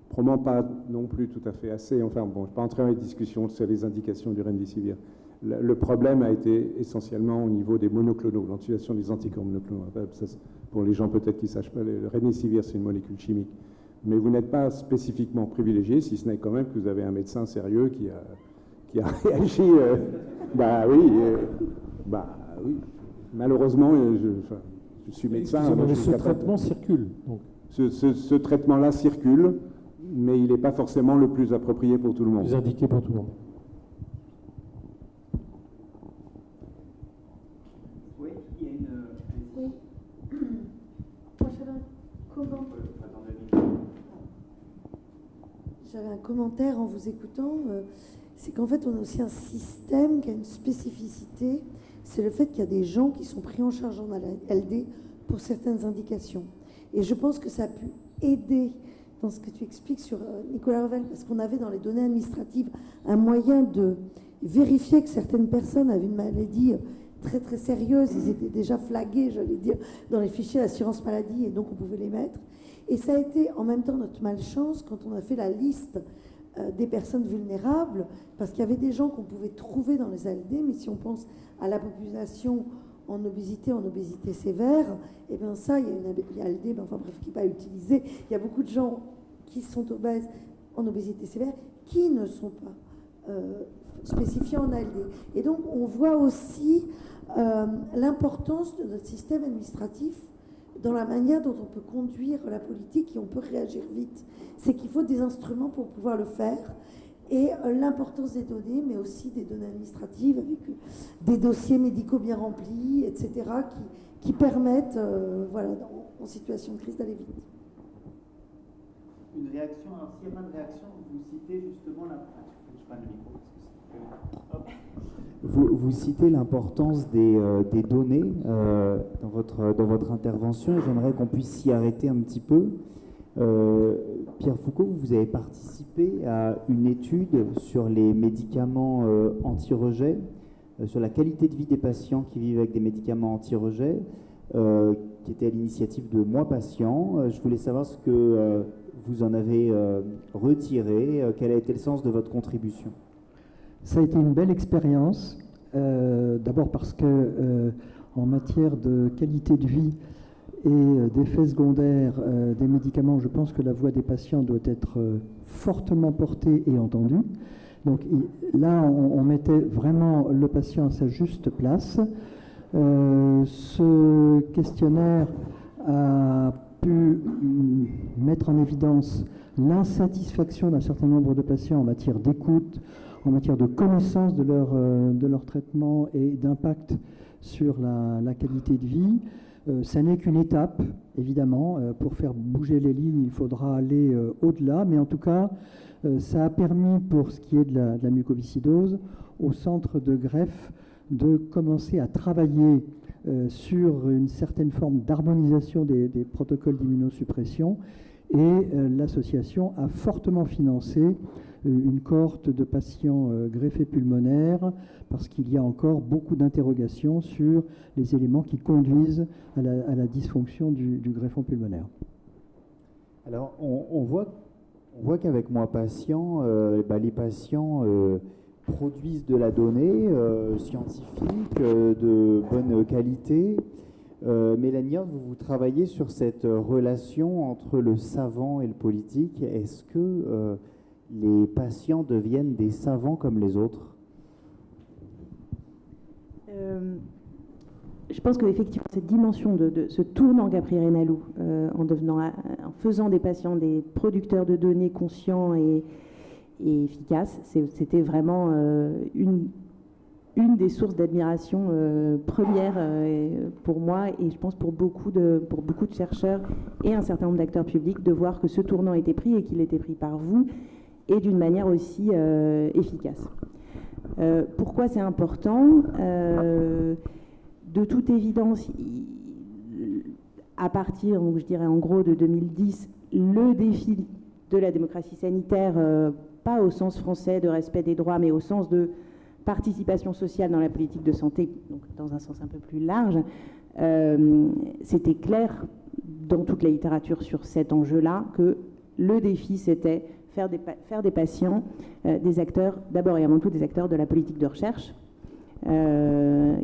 probablement pas non plus tout à fait assez. Enfin bon, je ne vais pas entrer dans les discussions sur les indications du Remdesivir. Le problème a été essentiellement au niveau des monoclonaux, l'utilisation des anticorps monoclonaux. Pour les gens peut-être qui ne sachent pas, le Remdesivir, c'est une molécule chimique. Mais vous n'êtes pas spécifiquement privilégié, si ce n'est quand même que vous avez un médecin sérieux qui a réagi. Oui. Malheureusement, je suis médecin. Mais ce traitement circule. Donc. Ce traitement-là circule, mais il n'est pas forcément le plus approprié pour tout le monde. Plus indiqué pour tout le monde. Oui, il y a une... J'avais un commentaire en vous écoutant. C'est qu'en fait, on a aussi un système qui a une spécificité. C'est le fait qu'il y a des gens qui sont pris en charge en LD pour certaines indications. Et je pense que ça a pu aider dans ce que tu expliques sur Nicolas Revel, parce qu'on avait dans les données administratives un moyen de vérifier que certaines personnes avaient une maladie très très sérieuse. Ils étaient déjà flagués, j'allais dire, dans les fichiers d'assurance maladie, et donc on pouvait les mettre. Et ça a été en même temps notre malchance quand on a fait la liste des personnes vulnérables, parce qu'il y avait des gens qu'on pouvait trouver dans les ALD, mais si on pense à la population en obésité sévère, et bien ça, il y a une ALD, enfin bref, qui n'est pas utilisée. Il y a beaucoup de gens qui sont obèses en obésité sévère qui ne sont pas spécifiés en ALD. Et donc, on voit aussi l'importance de notre système administratif dans la manière dont on peut conduire la politique et on peut réagir vite. C'est qu'il faut des instruments pour pouvoir le faire, et l'importance des données, mais aussi des données administratives avec des dossiers médicaux bien remplis, etc., qui permettent, voilà, en situation de crise, d'aller vite. Une réaction, alors s'il n'y a pas de réaction, vous citez justement Vous citez l'importance des données dans votre intervention, et j'aimerais qu'on puisse s'y arrêter un petit peu. Pierre Foucault, vous avez participé à une étude sur les médicaments anti-rejet, sur la qualité de vie des patients qui vivent avec des médicaments anti-rejet, qui était à l'initiative de Moi Patient. Je voulais savoir ce que vous en avez retiré, quel a été le sens de votre contribution. Ça a été une belle expérience, d'abord parce que en matière de qualité de vie et d'effets secondaires des médicaments, je pense que la voix des patients doit être fortement portée et entendue. Donc là, on mettait vraiment le patient à sa juste place. Ce questionnaire a pu mettre en évidence l'insatisfaction d'un certain nombre de patients en matière d'écoute, en matière de connaissance de leur traitement et d'impact sur la qualité de vie. Ça n'est qu'une étape, évidemment. Pour faire bouger les lignes, il faudra aller au-delà. Mais en tout cas, ça a permis, pour ce qui est de la mucoviscidose, au centre de greffe de commencer à travailler sur une certaine forme d'harmonisation des protocoles d'immunosuppression. Et l'association a fortement financé une cohorte de patients greffés pulmonaires, parce qu'il y a encore beaucoup d'interrogations sur les éléments qui conduisent à la dysfonction du greffon pulmonaire. Alors, on voit qu'avec Moi Patient, les patients produisent de la donnée scientifique de bonne qualité. Mélanie, vous travaillez sur cette relation entre le savant et le politique. Est-ce que les patients deviennent des savants comme les autres? Je pense qu'effectivement, cette dimension de ce tournant qu'a pris Rénalou en faisant des patients des producteurs de données conscients et efficaces, c'était vraiment une des sources d'admiration première pour moi, et je pense pour beaucoup de chercheurs et un certain nombre d'acteurs publics, de voir que ce tournant était pris et qu'il était pris par vous, et d'une manière aussi efficace. Pourquoi c'est important? De toute évidence, à partir, donc je dirais en gros de 2010, le défi de la démocratie sanitaire, pas au sens français de respect des droits, mais au sens de participation sociale dans la politique de santé, donc dans un sens un peu plus large, c'était clair dans toute la littérature sur cet enjeu-là que le défi, c'était faire des patients des acteurs, d'abord et avant tout des acteurs de la politique de recherche,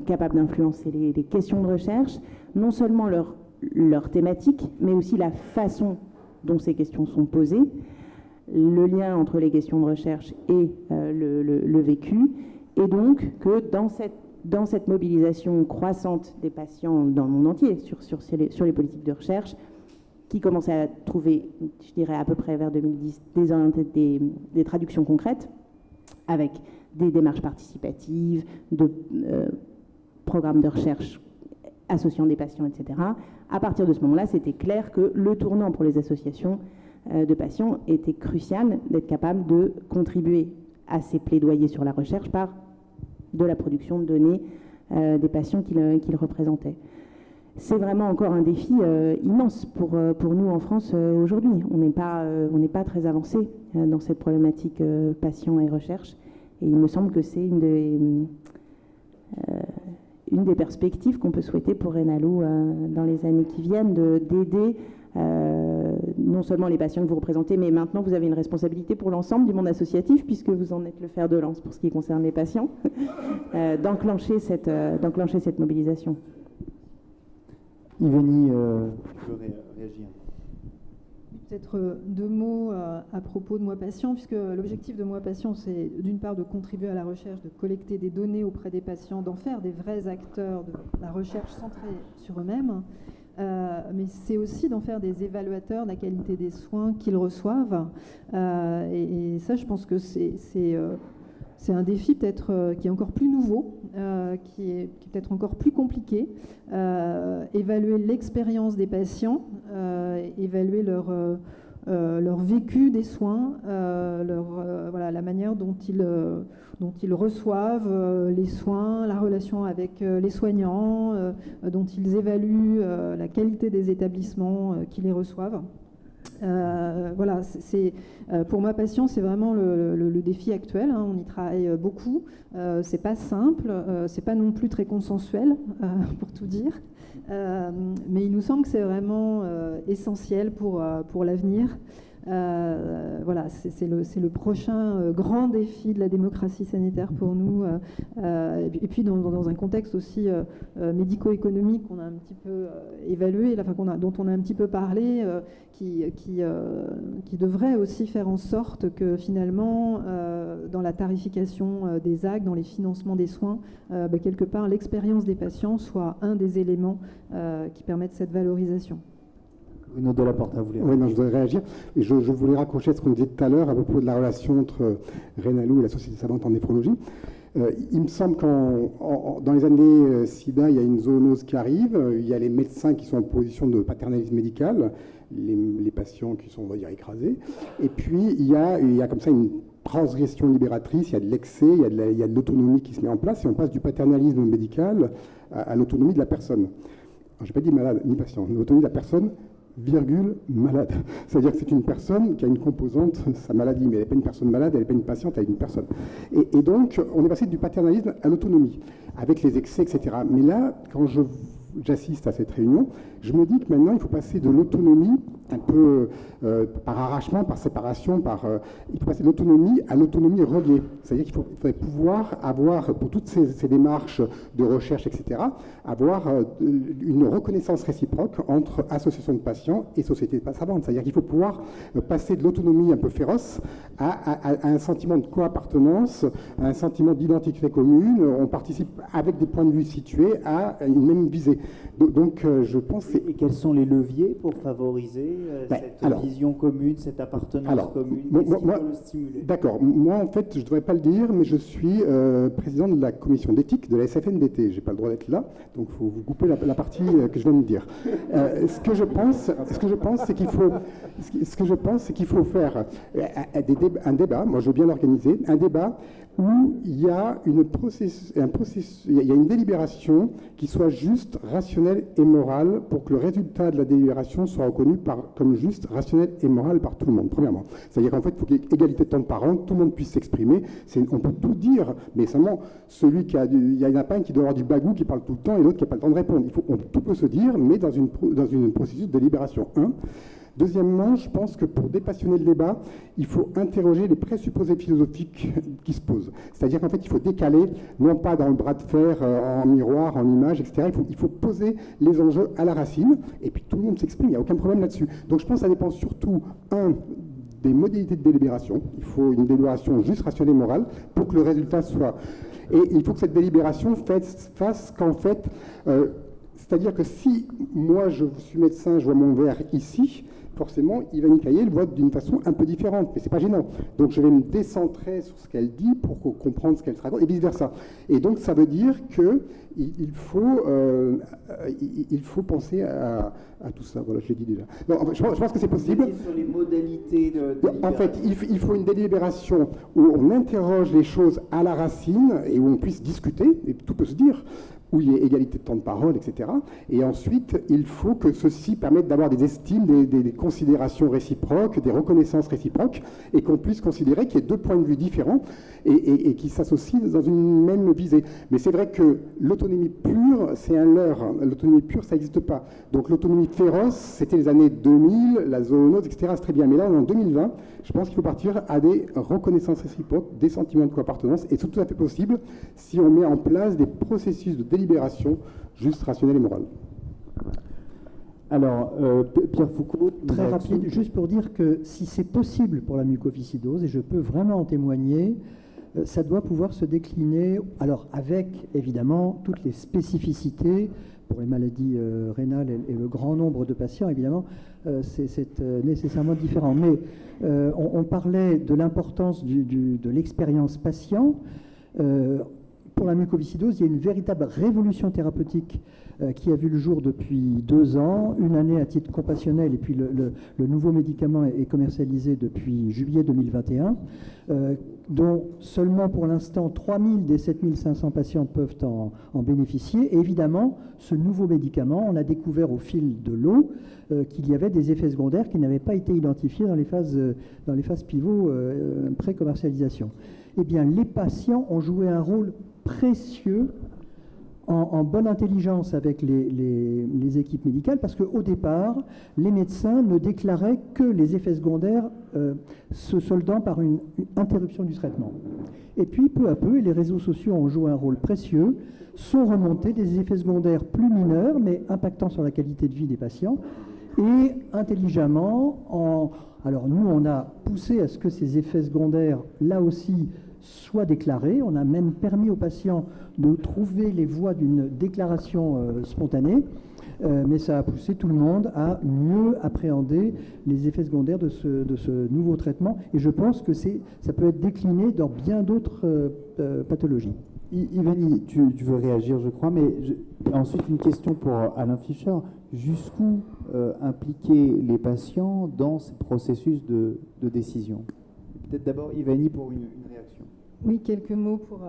capables d'influencer les questions de recherche, non seulement leur thématique, mais aussi la façon dont ces questions sont posées, le lien entre les questions de recherche et le vécu, et donc que dans cette mobilisation croissante des patients dans le monde entier sur les politiques de recherche, qui commençaient à trouver, je dirais à peu près vers 2010, des traductions concrètes, avec des démarches participatives, de programmes de recherche associant des patients, etc. À partir de ce moment-là, c'était clair que le tournant pour les associations, de patients, était crucial d'être capable de contribuer à ces plaidoyers sur la recherche par de la production de données des patients qu'il représentait. C'est vraiment encore un défi immense pour nous en France aujourd'hui. On n'est pas très avancé dans cette problématique patient et recherche. Et il me semble que c'est une des perspectives qu'on peut souhaiter pour Renalou dans les années qui viennent, d'aider non seulement les patients que vous représentez, mais maintenant vous avez une responsabilité pour l'ensemble du monde associatif, puisque vous en êtes le fer de lance pour ce qui concerne les patients, d'enclencher cette mobilisation. Yvonne, je veux réagir. Peut-être 2 mots à propos de Moi Patient, puisque l'objectif de Moi Patient, c'est d'une part de contribuer à la recherche, de collecter des données auprès des patients, d'en faire des vrais acteurs de la recherche centrée sur eux-mêmes, mais c'est aussi d'en faire des évaluateurs de la qualité des soins qu'ils reçoivent. Et ça, je pense que c'est un défi peut-être qui est encore plus nouveau, qui est peut-être encore plus compliqué. Évaluer l'expérience des patients, évaluer leur vécu des soins, la manière dont ils reçoivent les soins, la relation avec les soignants, dont ils évaluent la qualité des établissements qui les reçoivent. Pour Moi Patient, c'est vraiment le défi actuel. On y travaille beaucoup. C'est pas simple, c'est pas non plus très consensuel, pour tout dire. Mais il nous semble que c'est vraiment essentiel pour l'avenir. C'est le prochain grand défi de la démocratie sanitaire pour nous. Et puis dans un contexte aussi médico-économique qu'on a un petit peu évalué, dont on a un petit peu parlé, qui devrait aussi faire en sorte que finalement, dans la tarification des actes, dans les financements des soins, quelque part l'expérience des patients soit un des éléments qui permettent cette valorisation. Bruno Delaporta voulait réagir. Oui, non, je voudrais réagir. Et je voulais raccrocher à ce qu'on disait tout à l'heure à propos de la relation entre Renalou et la Société savante en néphrologie. Il me semble dans les années SIDA, il y a une zoonose qui arrive. Il y a les médecins qui sont en position de paternalisme médical, les patients qui sont, on va dire, écrasés. Et puis, il y a comme ça une transgression libératrice, il y a de l'excès, il y a de l'autonomie qui se met en place, et on passe du paternalisme médical à l'autonomie de la personne. Je n'ai pas dit malade ni patient, l'autonomie de la personne, malade. C'est-à-dire que c'est une personne qui a une composante, sa maladie, mais elle n'est pas une personne malade, elle n'est pas une patiente, elle est une personne. Et donc, on est passé du paternalisme à l'autonomie, avec les excès, etc. Mais là, quand j'assiste à cette réunion, je me dis que maintenant, il faut passer de l'autonomie, un peu par arrachement, par séparation, il faut passer de l'autonomie à l'autonomie reliée. C'est-à-dire qu'il faudrait pouvoir avoir, pour toutes ces démarches de recherche, etc., avoir une reconnaissance réciproque entre associations de patients et sociétés savantes. C'est-à-dire qu'il faut pouvoir passer de l'autonomie un peu féroce à un sentiment de coappartenance, à un sentiment d'identité commune. On participe avec des points de vue situés à une même visée. Donc, je pense... Et quels sont les leviers pour favoriser cette vision commune, cette appartenance commune? Qu'est-ce qui peut le stimuler? D'accord. Moi, en fait, je ne devrais pas le dire, mais je suis président de la commission d'éthique de la SFNDT. Je n'ai pas le droit d'être là, donc il faut vous couper la partie que je viens de dire. Ce que je pense, c'est qu'il faut faire un débat, moi je veux bien l'organiser, un débat où il y a une délibération qui soit juste, rationnelle et morale pour que le résultat de la délibération soit reconnu comme juste, rationnel et moral par tout le monde, premièrement. C'est-à-dire qu'en fait, il faut qu'il y ait égalité de temps de parole, tout le monde puisse s'exprimer. On peut tout dire, mais seulement il y en a pas un qui doit avoir du bagou, qui parle tout le temps, et l'autre qui n'a pas le temps de répondre. Tout peut se dire, mais dans une processus de délibération. Deuxièmement, je pense que pour dépassionner le débat, il faut interroger les présupposés philosophiques qui se posent. C'est-à-dire qu'en fait, il faut décaler, non pas dans le bras de fer, en miroir, en image, etc. Il faut poser les enjeux à la racine, et puis tout le monde s'exprime, il n'y a aucun problème là-dessus. Donc je pense que ça dépend surtout, des modalités de délibération. Il faut une délibération juste, rationnelle et morale pour que le résultat soit... Et il faut que cette délibération fasse qu'en fait... c'est-à-dire que si moi, je suis médecin, je vois mon verre ici, forcément, Ivani Kaye le voit d'une façon un peu différente, mais c'est pas gênant. Donc je vais me décentrer sur ce qu'elle dit pour comprendre ce qu'elle se raconte, et vice-versa. Et donc ça veut dire qu'il faut penser à tout ça. Voilà, je l'ai dit déjà. Non, je pense que c'est possible. Sur les modalités de En fait, il faut une délibération où on interroge les choses à la racine et où on puisse discuter, et tout peut se dire, où il y ait égalité de temps de parole, etc. Et ensuite, il faut que ceci permette d'avoir des estimes, des considérations réciproques, des reconnaissances réciproques, et qu'on puisse considérer qu'il y ait deux points de vue différents et qui s'associent dans une même visée. Mais c'est vrai que l'autonomie pure, c'est un leurre. L'autonomie pure, ça n'existe pas. Donc l'autonomie féroce, c'était les années 2000, la zoonose, etc. C'est très bien. Mais là, on est en 2020. Je pense qu'il faut partir à des reconnaissances réciproques, des sentiments de co-appartenance, et c'est tout à fait possible si on met en place des processus de délibération juste rationnelle et morale. Alors, Pierre Foucault, très rapide, juste pour dire que si c'est possible pour la mucoviscidose, et je peux vraiment en témoigner, ça doit pouvoir se décliner, alors avec évidemment toutes les spécificités pour les maladies rénales et le grand nombre de patients, évidemment, c'est nécessairement différent. Mais on parlait de l'importance de l'expérience patient. Pour la mucoviscidose, il y a une véritable révolution thérapeutique qui a vu le jour depuis 2 ans, une année à titre compassionnel, et puis le nouveau médicament est commercialisé depuis juillet 2021, dont seulement pour l'instant 3000 des 7500 patients peuvent en bénéficier. Et évidemment, ce nouveau médicament, on a découvert au fil de l'eau qu'il y avait des effets secondaires qui n'avaient pas été identifiés dans les phases pivots pré-commercialisation. Eh bien, les patients ont joué un rôle précieux en bonne intelligence avec les équipes médicales, parce qu'au départ, les médecins ne déclaraient que les effets secondaires se soldant par une interruption du traitement. Et puis, peu à peu, et les réseaux sociaux ont joué un rôle précieux, sont remontés des effets secondaires plus mineurs, mais impactant sur la qualité de vie des patients, et intelligemment, alors nous, on a poussé à ce que ces effets secondaires, là aussi, soient déclarés. On a même permis aux patients de trouver les voies d'une déclaration spontanée, mais ça a poussé tout le monde à mieux appréhender les effets secondaires de ce nouveau traitement. Et je pense que ça peut être décliné dans bien d'autres pathologies. Ivani, tu veux réagir, je crois, mais ensuite une question pour Alain Fischer. Jusqu'où impliquer les patients dans ce processus de décision? Peut-être d'abord Ivani pour une réaction. Oui, quelques mots pour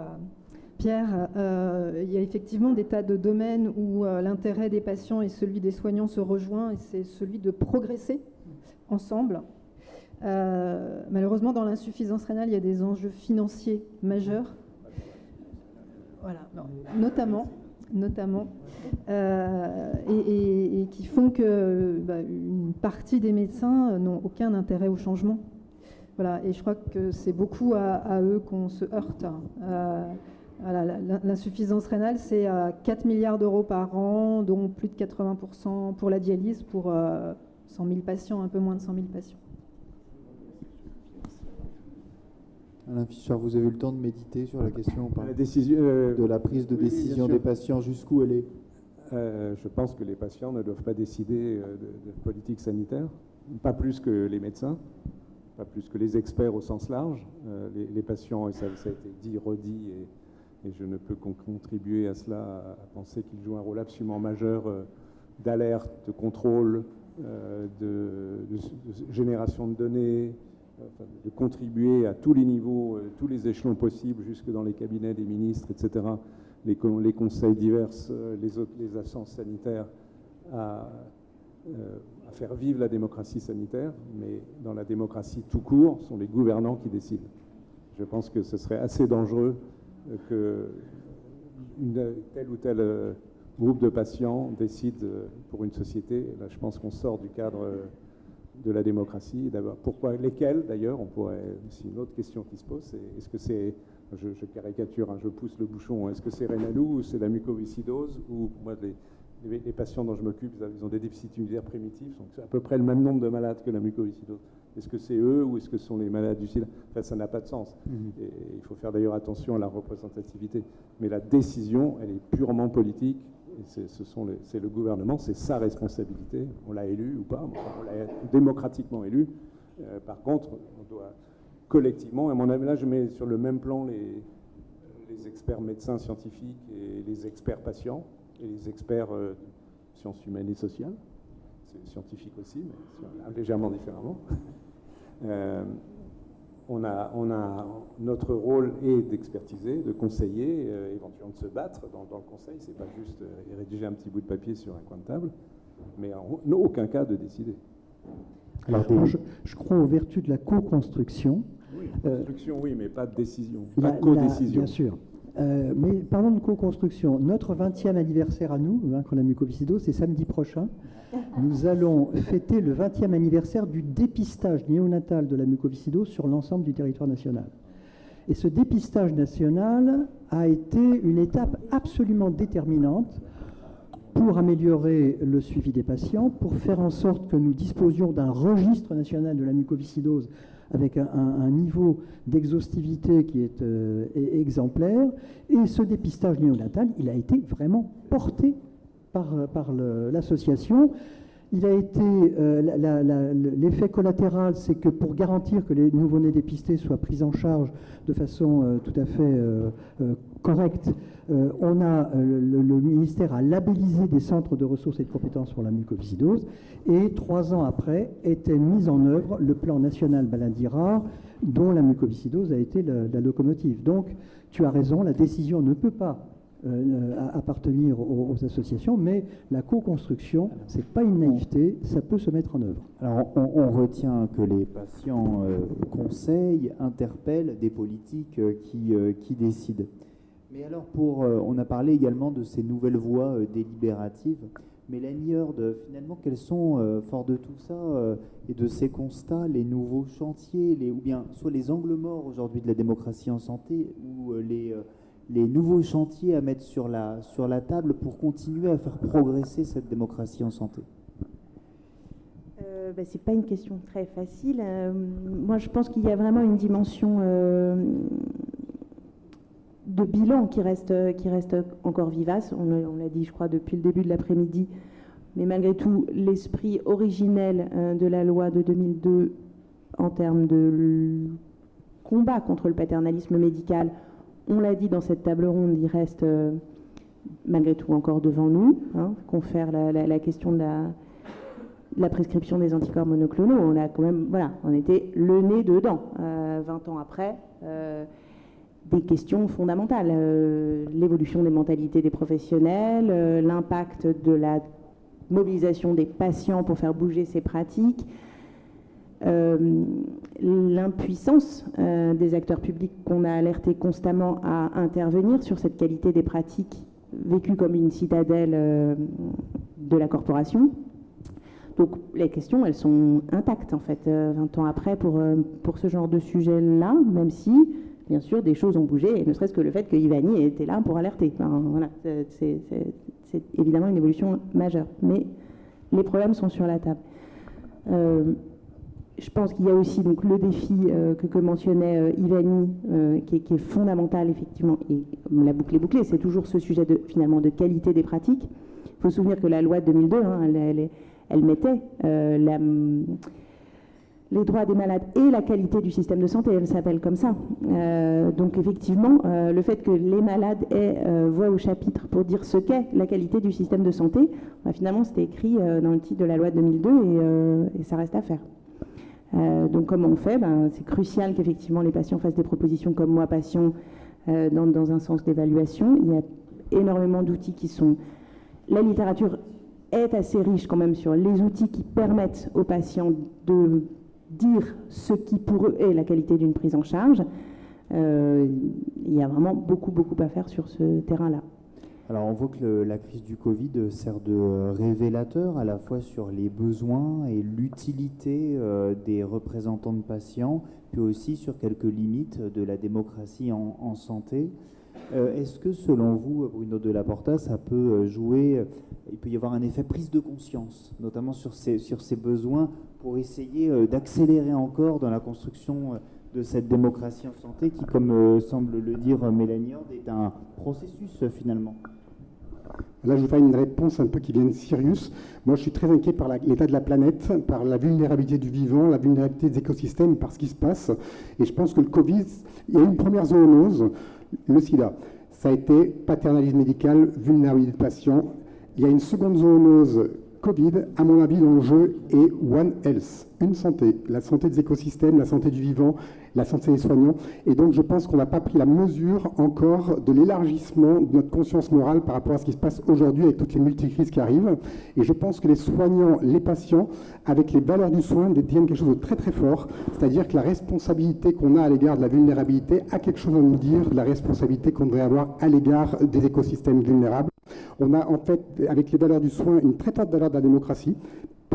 Pierre. Il y a effectivement des tas de domaines où l'intérêt des patients et celui des soignants se rejoint, et c'est celui de progresser ensemble. Malheureusement, dans l'insuffisance rénale, il y a des enjeux financiers majeurs. Voilà, notamment, et qui font que une partie des médecins n'ont aucun intérêt au changement. Voilà, et je crois que c'est beaucoup à eux qu'on se heurte. Voilà, l'insuffisance rénale, c'est 4 milliards d'euros par an, dont plus de 80% pour la dialyse, pour 100 000 patients, un peu moins de 100 000 patients. Alain Fischer, vous avez eu le temps de méditer sur la question de la prise de décision des patients, jusqu'où elle est? Je pense que les patients ne doivent pas décider de politique sanitaire, pas plus que les médecins, pas plus que les experts au sens large. Les patients, et ça a été dit, redit, et je ne peux qu'en contribuer à cela, à penser qu'ils jouent un rôle absolument majeur d'alerte, de contrôle, de génération de données, de contribuer à tous les niveaux, tous les échelons possibles, jusque dans les cabinets des ministres, etc., les conseils divers, les instances sanitaires, à faire vivre la démocratie sanitaire. Mais dans la démocratie tout court, ce sont les gouvernants qui décident. Je pense que ce serait assez dangereux que tel ou tel groupe de patients décide pour une société. Là, je pense qu'on sort du cadre de la démocratie. D'abord, pourquoi, lesquels d'ailleurs, on pourrait, c'est une autre question qui se pose, c'est est-ce que c'est, je caricature, je pousse le bouchon, est-ce que c'est Renalou ou c'est la mucoviscidose, ou pour moi les patients dont je m'occupe, ils ont des déficits immunitaires primitifs, donc c'est à peu près le même nombre de malades que la mucoviscidose. Est-ce que c'est eux ou est-ce que ce sont les malades du sida? Enfin, ça n'a pas de sens. Et il faut faire d'ailleurs attention à la représentativité. Mais la décision, elle est purement politique. c'est le gouvernement, c'est sa responsabilité. On l'a élu ou pas, enfin, on l'a démocratiquement élu. Par contre, on doit collectivement, à mon avis, là je mets sur le même plan les experts médecins scientifiques et les experts patients et les experts sciences humaines et sociales. C'est scientifique aussi, mais légèrement différemment. Notre rôle est d'expertiser, de conseiller, éventuellement de se battre dans le conseil. C'est pas juste rédiger un petit bout de papier sur un coin de table, mais en aucun cas de décider. Alors, je crois aux vertus de la co-construction. Oui, construction, oui, mais pas de décision, pas de co-décision. Bien sûr. Mais parlons de co-construction. Notre 20e anniversaire à nous, Vaincre la mucoviscidose, c'est samedi prochain. Nous allons fêter le 20e anniversaire du dépistage néonatal de la mucoviscidose sur l'ensemble du territoire national. Et ce dépistage national a été une étape absolument déterminante pour améliorer le suivi des patients, pour faire en sorte que nous disposions d'un registre national de la mucoviscidose avec un niveau d'exhaustivité qui est exemplaire. Et ce dépistage néonatal, il a été vraiment porté par l'association. Il a été l'effet collatéral, c'est que pour garantir que les nouveau-nés dépistés soient pris en charge de façon tout à fait correcte, le ministère a labellisé des centres de ressources et de compétences pour la mucoviscidose, et 3 ans après était mis en œuvre le plan national maladies rares, dont la mucoviscidose a été la locomotive. Donc, tu as raison, la décision ne peut pas appartenir aux associations, mais la co-construction, c'est pas une naïveté, ça peut se mettre en œuvre. Alors on retient que les patients conseillent, interpellent des politiques qui décident. Mais alors on a parlé également de ces nouvelles voies délibératives. Mélanie Heard, finalement, quels sont, fort de tout ça et de ces constats, les nouveaux chantiers, ou bien soit les angles morts aujourd'hui de la démocratie en santé, ou les nouveaux chantiers à mettre sur la table pour continuer à faire progresser cette démocratie en santé? C'est pas une question très facile. Moi, je pense qu'il y a vraiment une dimension de bilan qui reste encore vivace. On l'a dit, je crois, depuis le début de l'après-midi. Mais malgré tout, l'esprit originel de la loi de 2002 en termes de combat contre le paternalisme médical, on l'a dit dans cette table ronde, il reste malgré tout encore devant nous, confère la question de la prescription des anticorps monoclonaux. On a quand même, on était le nez dedans. 20 ans après, des questions fondamentales, l'évolution des mentalités des professionnels, l'impact de la mobilisation des patients pour faire bouger ces pratiques. L'impuissance des acteurs publics qu'on a alertés constamment à intervenir sur cette qualité des pratiques vécues comme une citadelle de la corporation. Donc les questions, elles sont intactes en fait, 20 ans après pour ce genre de sujet-là, même si, bien sûr, des choses ont bougé, et ne serait-ce que le fait que Ivani était là pour alerter. C'est évidemment une évolution majeure, mais les problèmes sont sur la table. Je pense qu'il y a aussi donc, le défi que mentionnait Ivani, qui est fondamental, effectivement, et on l'a bouclé, c'est toujours ce sujet finalement de qualité des pratiques. Il faut se souvenir que la loi de 2002, elle mettait les droits des malades et la qualité du système de santé, elle s'appelle comme ça. Donc effectivement, le fait que les malades aient voix au chapitre pour dire ce qu'est la qualité du système de santé, finalement c'était écrit dans le titre de la loi de 2002 et ça reste à faire. Donc comment on fait? C'est crucial qu'effectivement les patients fassent des propositions comme moi patient dans un sens d'évaluation. Il y a énormément d'outils qui sont... La littérature est assez riche quand même sur les outils qui permettent aux patients de dire ce qui pour eux est la qualité d'une prise en charge. Il y a vraiment beaucoup à faire sur ce terrain-là. Alors on voit que la crise du Covid sert de révélateur à la fois sur les besoins et l'utilité des représentants de patients, puis aussi sur quelques limites de la démocratie en santé. Est-ce que selon vous, Bruno Delaporta, ça peut jouer, il peut y avoir un effet prise de conscience, notamment sur ces besoins, pour essayer d'accélérer encore dans la construction de cette démocratie en santé qui, comme semble le dire Mélanie Heard, est un processus finalement? Là, je voudrais une réponse un peu qui vient de Sirius. Moi, je suis très inquiet par l'état de la planète, par la vulnérabilité du vivant, la vulnérabilité des écosystèmes, par ce qui se passe. Et je pense que le Covid, il y a eu une première zoonose, le sida. Ça a été paternalisme médical, vulnérabilité de patients. Il y a une seconde zoonose Covid. À mon avis, l'enjeu est One Health, une santé. La santé des écosystèmes, la santé du vivant, la santé des soignants. Et donc, je pense qu'on n'a pas pris la mesure encore de l'élargissement de notre conscience morale par rapport à ce qui se passe aujourd'hui avec toutes les multicrises qui arrivent. Et je pense que les soignants, les patients, avec les valeurs du soin, détiennent quelque chose de très très fort. C'est-à-dire que la responsabilité qu'on a à l'égard de la vulnérabilité a quelque chose à nous dire de la responsabilité qu'on devrait avoir à l'égard des écosystèmes vulnérables. On a en fait, avec les valeurs du soin, une très forte valeur de la démocratie,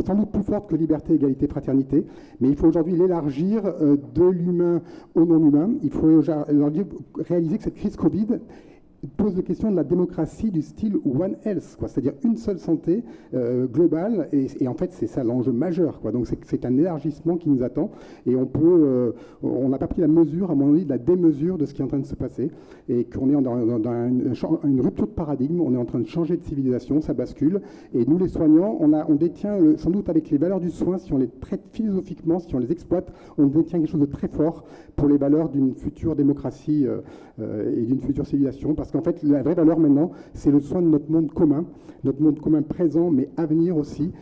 sans doute plus forte que liberté, égalité, fraternité, mais il faut aujourd'hui l'élargir de l'humain au non-humain. Il faut aujourd'hui réaliser que cette crise Covid pose la question de la démocratie du style One Health, c'est-à-dire une seule santé globale, et en fait c'est ça l'enjeu majeur, quoi. Donc c'est un élargissement qui nous attend, et on n'a pas pris la mesure, à mon avis, de la démesure de ce qui est en train de se passer, et qu'on est dans une rupture de paradigme, on est en train de changer de civilisation, ça bascule, et nous les soignants, on détient sans doute avec les valeurs du soin, si on les traite philosophiquement, si on les exploite, on détient quelque chose de très fort pour les valeurs d'une future démocratie et d'une future civilisation, parce qu'en fait, la vraie valeur maintenant, c'est le soin de notre monde commun présent, mais à venir aussi.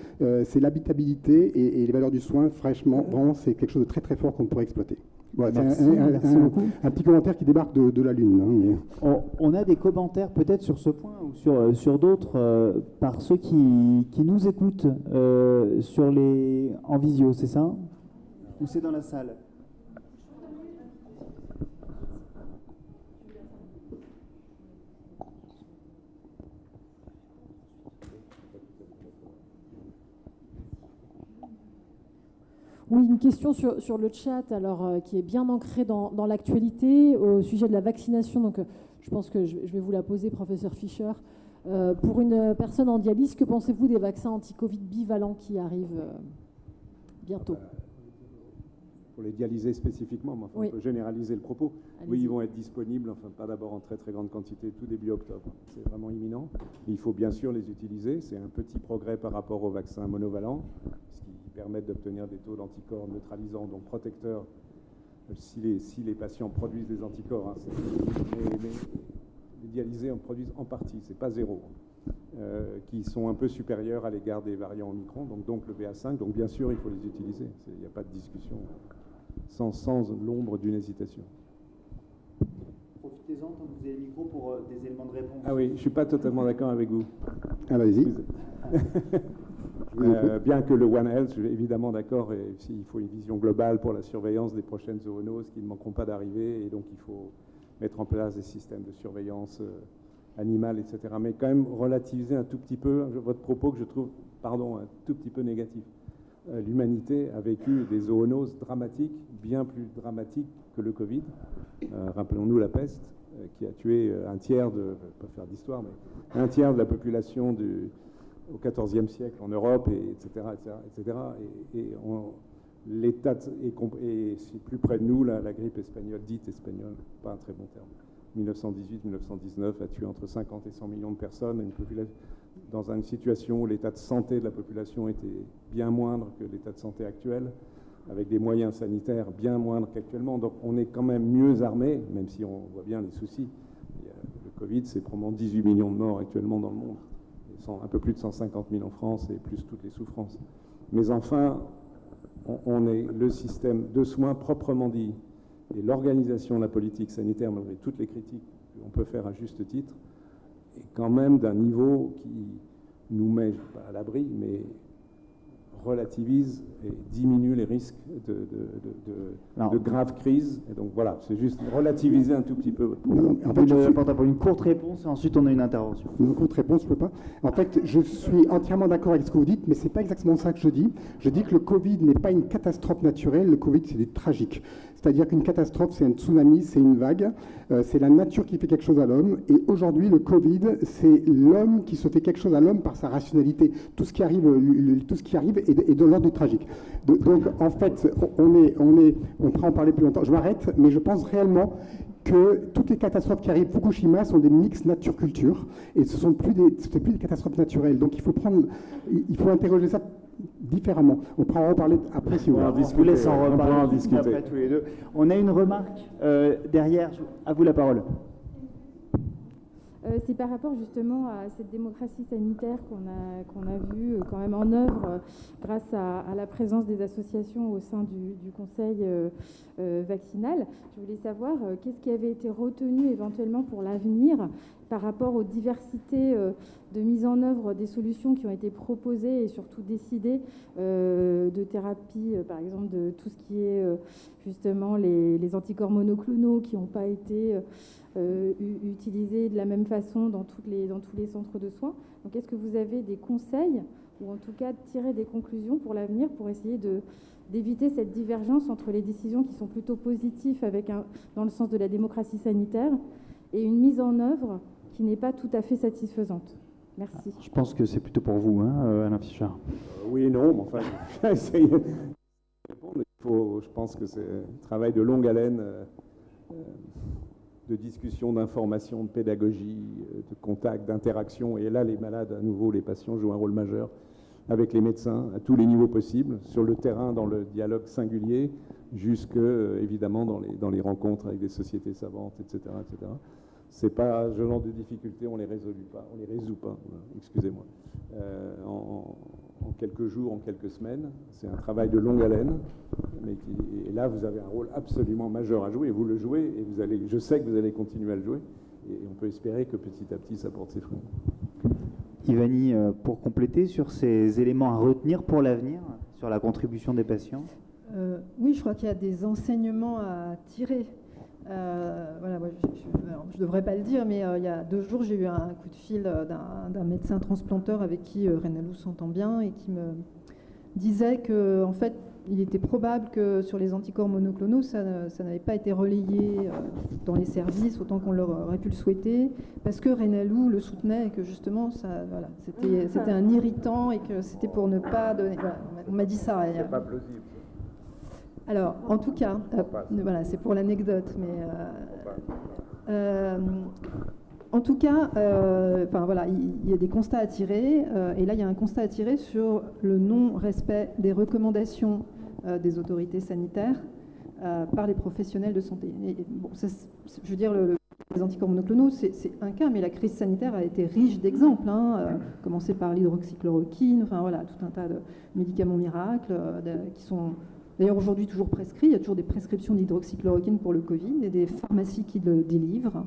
C'est l'habitabilité et les valeurs du soin, fraîchement, vraiment, c'est quelque chose de très très fort qu'on pourrait exploiter. Voilà, merci, merci beaucoup. Un petit commentaire qui débarque de la Lune. Hein, mais... on a des commentaires peut-être sur ce point ou sur d'autres par ceux qui nous écoutent en visio, c'est ça? Ou c'est dans la salle? Oui, une question sur le chat, alors, qui est bien ancrée dans l'actualité au sujet de la vaccination. Donc, je pense que je vais vous la poser, professeur Fischer. Pour une personne en dialyse, que pensez-vous des vaccins anti-Covid bivalents qui arrivent bientôt? Pour les dialysés spécifiquement, mais enfin, oui. On peut généraliser le propos. Oui, ils vont être disponibles, enfin pas d'abord en très très grande quantité, tout début octobre. C'est vraiment imminent. Il faut bien sûr les utiliser. C'est un petit progrès par rapport aux vaccins monovalents, qui permettent d'obtenir des taux d'anticorps neutralisants, donc protecteurs, si les patients produisent des anticorps. Hein, mais les dialysés en produisent en partie, c'est pas zéro, qui sont un peu supérieurs à l'égard des variants Omicron, donc le BA5. Donc bien sûr, il faut les utiliser. Il n'y a pas de discussion, sans l'ombre d'une hésitation. Profitez-en tant que vous avez le micro pour des éléments de réponse. Ah oui, je ne suis pas totalement d'accord avec vous. Ah, allez-y. Bien que le One Health, je suis évidemment d'accord, et il faut une vision globale pour la surveillance des prochaines zoonoses qui ne manqueront pas d'arriver, et donc il faut mettre en place des systèmes de surveillance animale, etc. Mais quand même relativiser un tout petit peu votre propos que je trouve, un tout petit peu négatif. L'humanité a vécu des zoonoses dramatiques, bien plus dramatiques que le Covid. Rappelons-nous la peste, qui a tué un tiers je ne vais pas faire d'histoire, mais un tiers de la population au XIVe siècle en Europe, etc. L'État et c'est plus près de nous, la grippe espagnole, dite espagnole, pas un très bon terme. 1918-1919 a tué entre 50 et 100 millions de personnes, dans une situation où l'état de santé de la population était bien moindre que l'état de santé actuel, avec des moyens sanitaires bien moindres qu'actuellement. Donc on est quand même mieux armé, même si on voit bien les soucis. Le Covid, c'est probablement 18 millions de morts actuellement dans le monde. Un peu plus de 150 000 en France et plus toutes les souffrances. Mais enfin, on est le système de soins proprement dit et l'organisation de la politique sanitaire, malgré toutes les critiques qu'on peut faire à juste titre, est quand même d'un niveau qui nous met pas à l'abri, mais relativise et diminue les risques de graves crises. Et donc voilà, c'est juste relativiser un tout petit peu. En fait, je suis pour une courte réponse et ensuite on a une intervention. Une courte réponse, je ne peux pas. En fait, je suis entièrement d'accord avec ce que vous dites, mais ce n'est pas exactement ça que je dis. Je dis que le Covid n'est pas une catastrophe naturelle, le Covid c'est du tragique. C'est-à-dire qu'une catastrophe, c'est un tsunami, c'est une vague, c'est la nature qui fait quelque chose à l'homme. Et aujourd'hui, le Covid, c'est l'homme qui se fait quelque chose à l'homme par sa rationalité. Tout ce qui arrive est de l'ordre du tragique. Donc, en fait, on pourra en parler plus longtemps. Je m'arrête, mais je pense réellement que toutes les catastrophes qui arrivent, Fukushima, sont des mix nature-culture, et ce sont plus des catastrophes naturelles. Donc il faut interroger ça différemment. On pourra en reparler après si vous voulez. Je vous laisse en reparler après tous les deux. On a une remarque derrière. À vous la parole. C'est par rapport justement à cette démocratie sanitaire qu'on a vu quand même en œuvre grâce à la présence des associations au sein du conseil vaccinal. Je voulais savoir qu'est-ce qui avait été retenu éventuellement pour l'avenir par rapport aux diversités de mise en œuvre des solutions qui ont été proposées et surtout décidées de thérapie, par exemple de tout ce qui est justement les anticorps monoclonaux qui n'ont pas été utilisés de la même façon dans tous les centres de soins. Donc est-ce que vous avez des conseils ou en tout cas tirer des conclusions pour l'avenir pour essayer d'éviter cette divergence entre les décisions qui sont plutôt positives dans le sens de la démocratie sanitaire et une mise en œuvre qui n'est pas tout à fait satisfaisante? Merci. Je pense que c'est plutôt pour vous, hein, Alain Fischer. Oui et non, mais enfin, je vais essayer de répondre. Je pense que c'est un travail de longue haleine, de discussion, d'information, de pédagogie, de contact, d'interaction. Et là, les malades, à nouveau, les patients jouent un rôle majeur avec les médecins à tous les niveaux possibles, sur le terrain, dans le dialogue singulier, jusque, évidemment, dans les rencontres avec des sociétés savantes, etc. etc. C'est pas ce genre de difficultés, on les résout pas, excusez-moi, en quelques jours, en quelques semaines. C'est un travail de longue haleine, et là vous avez un rôle absolument majeur à jouer, et vous le jouez, et je sais que vous allez continuer à le jouer, et on peut espérer que petit à petit ça porte ses fruits. Ivani, pour compléter sur ces éléments à retenir pour l'avenir, sur la contribution des patients. Oui, je crois qu'il y a des enseignements à tirer. Voilà, je ne devrais pas le dire, mais il y a 2 jours, j'ai eu un coup de fil d'un médecin transplanteur avec qui Renalou s'entend bien et qui me disait que, en fait, il était probable que sur les anticorps monoclonaux, ça n'avait pas été relayé dans les services autant qu'on aurait pu le souhaiter, parce que Renalou le soutenait et que justement, c'était un irritant et que c'était pour ne pas donner. Voilà, on m'a dit ça. C'est pas plausible. Alors, en tout cas, voilà, c'est pour l'anecdote, mais en tout cas, voilà, il y a des constats à tirer, et là, il y a un constat à tirer sur le non-respect des recommandations des autorités sanitaires par les professionnels de santé. Et, bon, ça, je veux dire, les anticorps monoclonaux, c'est un cas, mais la crise sanitaire a été riche d'exemples, commencer par l'hydroxychloroquine, enfin voilà, tout un tas de médicaments miracles qui sont d'ailleurs aujourd'hui toujours prescrits. Il y a toujours des prescriptions d'hydroxychloroquine pour le Covid et des pharmacies qui le délivrent.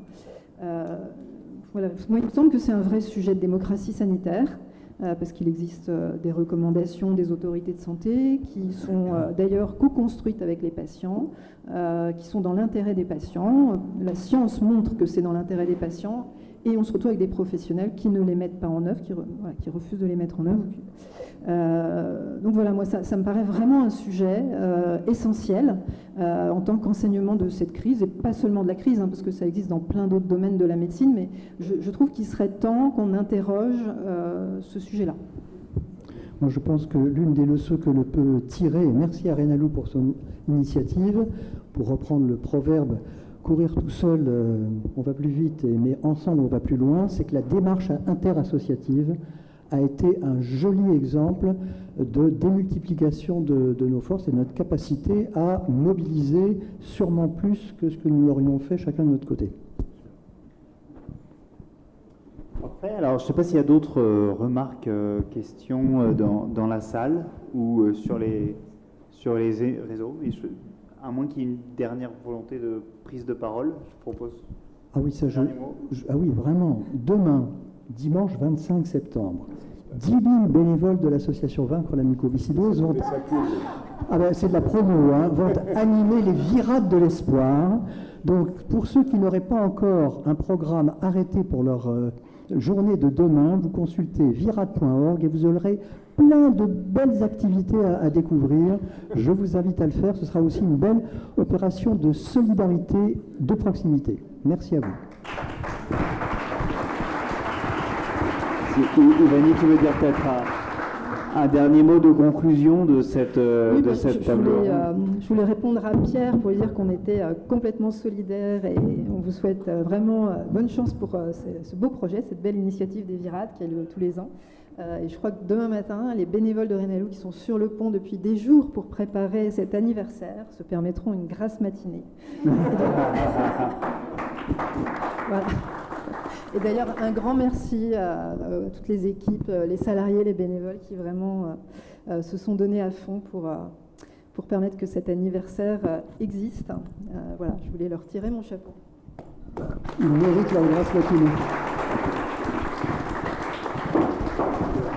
Voilà. Moi, il me semble que c'est un vrai sujet de démocratie sanitaire, parce qu'il existe des recommandations des autorités de santé qui sont d'ailleurs co-construites avec les patients, qui sont dans l'intérêt des patients. La science montre que c'est dans l'intérêt des patients, et on se retrouve avec des professionnels qui ne les mettent pas en œuvre, qui refusent de les mettre en œuvre. Donc voilà, moi ça me paraît vraiment un sujet essentiel en tant qu'enseignement de cette crise, et pas seulement de la crise, parce que ça existe dans plein d'autres domaines de la médecine, mais je trouve qu'il serait temps qu'on interroge ce sujet-là. Moi, je pense que l'une des leçons que l'on peut tirer, et merci à Renalou pour son initiative, pour reprendre le proverbe « courir tout seul, on va plus vite, mais ensemble, on va plus loin », c'est que la démarche interassociative a été un joli exemple de démultiplication de nos forces et de notre capacité à mobiliser sûrement plus que ce que nous l'aurions fait chacun de notre côté. Parfait. Alors, je ne sais pas s'il y a d'autres remarques, questions dans la salle ou sur les réseaux. À moins qu'il y ait une dernière volonté de prise de parole, je propose. Ah oui, ça, ah oui, vraiment. Demain, dimanche 25 septembre, 10 000 bénévoles de l'association Vaincre la mucoviscidose vont... Ah ben, c'est de la promo, vont animer les virades de l'espoir. Donc, pour ceux qui n'auraient pas encore un programme arrêté pour leur journée de demain, vous consultez virade.org et vous aurez plein de belles activités à découvrir. Je vous invite à le faire. Ce sera aussi une belle opération de solidarité de proximité. Merci à vous. Ivani, tu veux dire peut-être Un dernier mot de conclusion de cette table ronde. Je voulais répondre à Pierre pour lui dire qu'on était complètement solidaires et on vous souhaite vraiment bonne chance pour ce beau projet, cette belle initiative des Virades qui a lieu tous les ans. Et je crois que demain matin, les bénévoles de Rénalou qui sont sur le pont depuis des jours pour préparer cet anniversaire se permettront une grasse matinée. Voilà. Et d'ailleurs, un grand merci à toutes les équipes, les salariés, les bénévoles qui vraiment se sont donnés à fond pour permettre que cet anniversaire existe. Voilà, je voulais leur tirer mon chapeau. Il mérite la grasse matinée.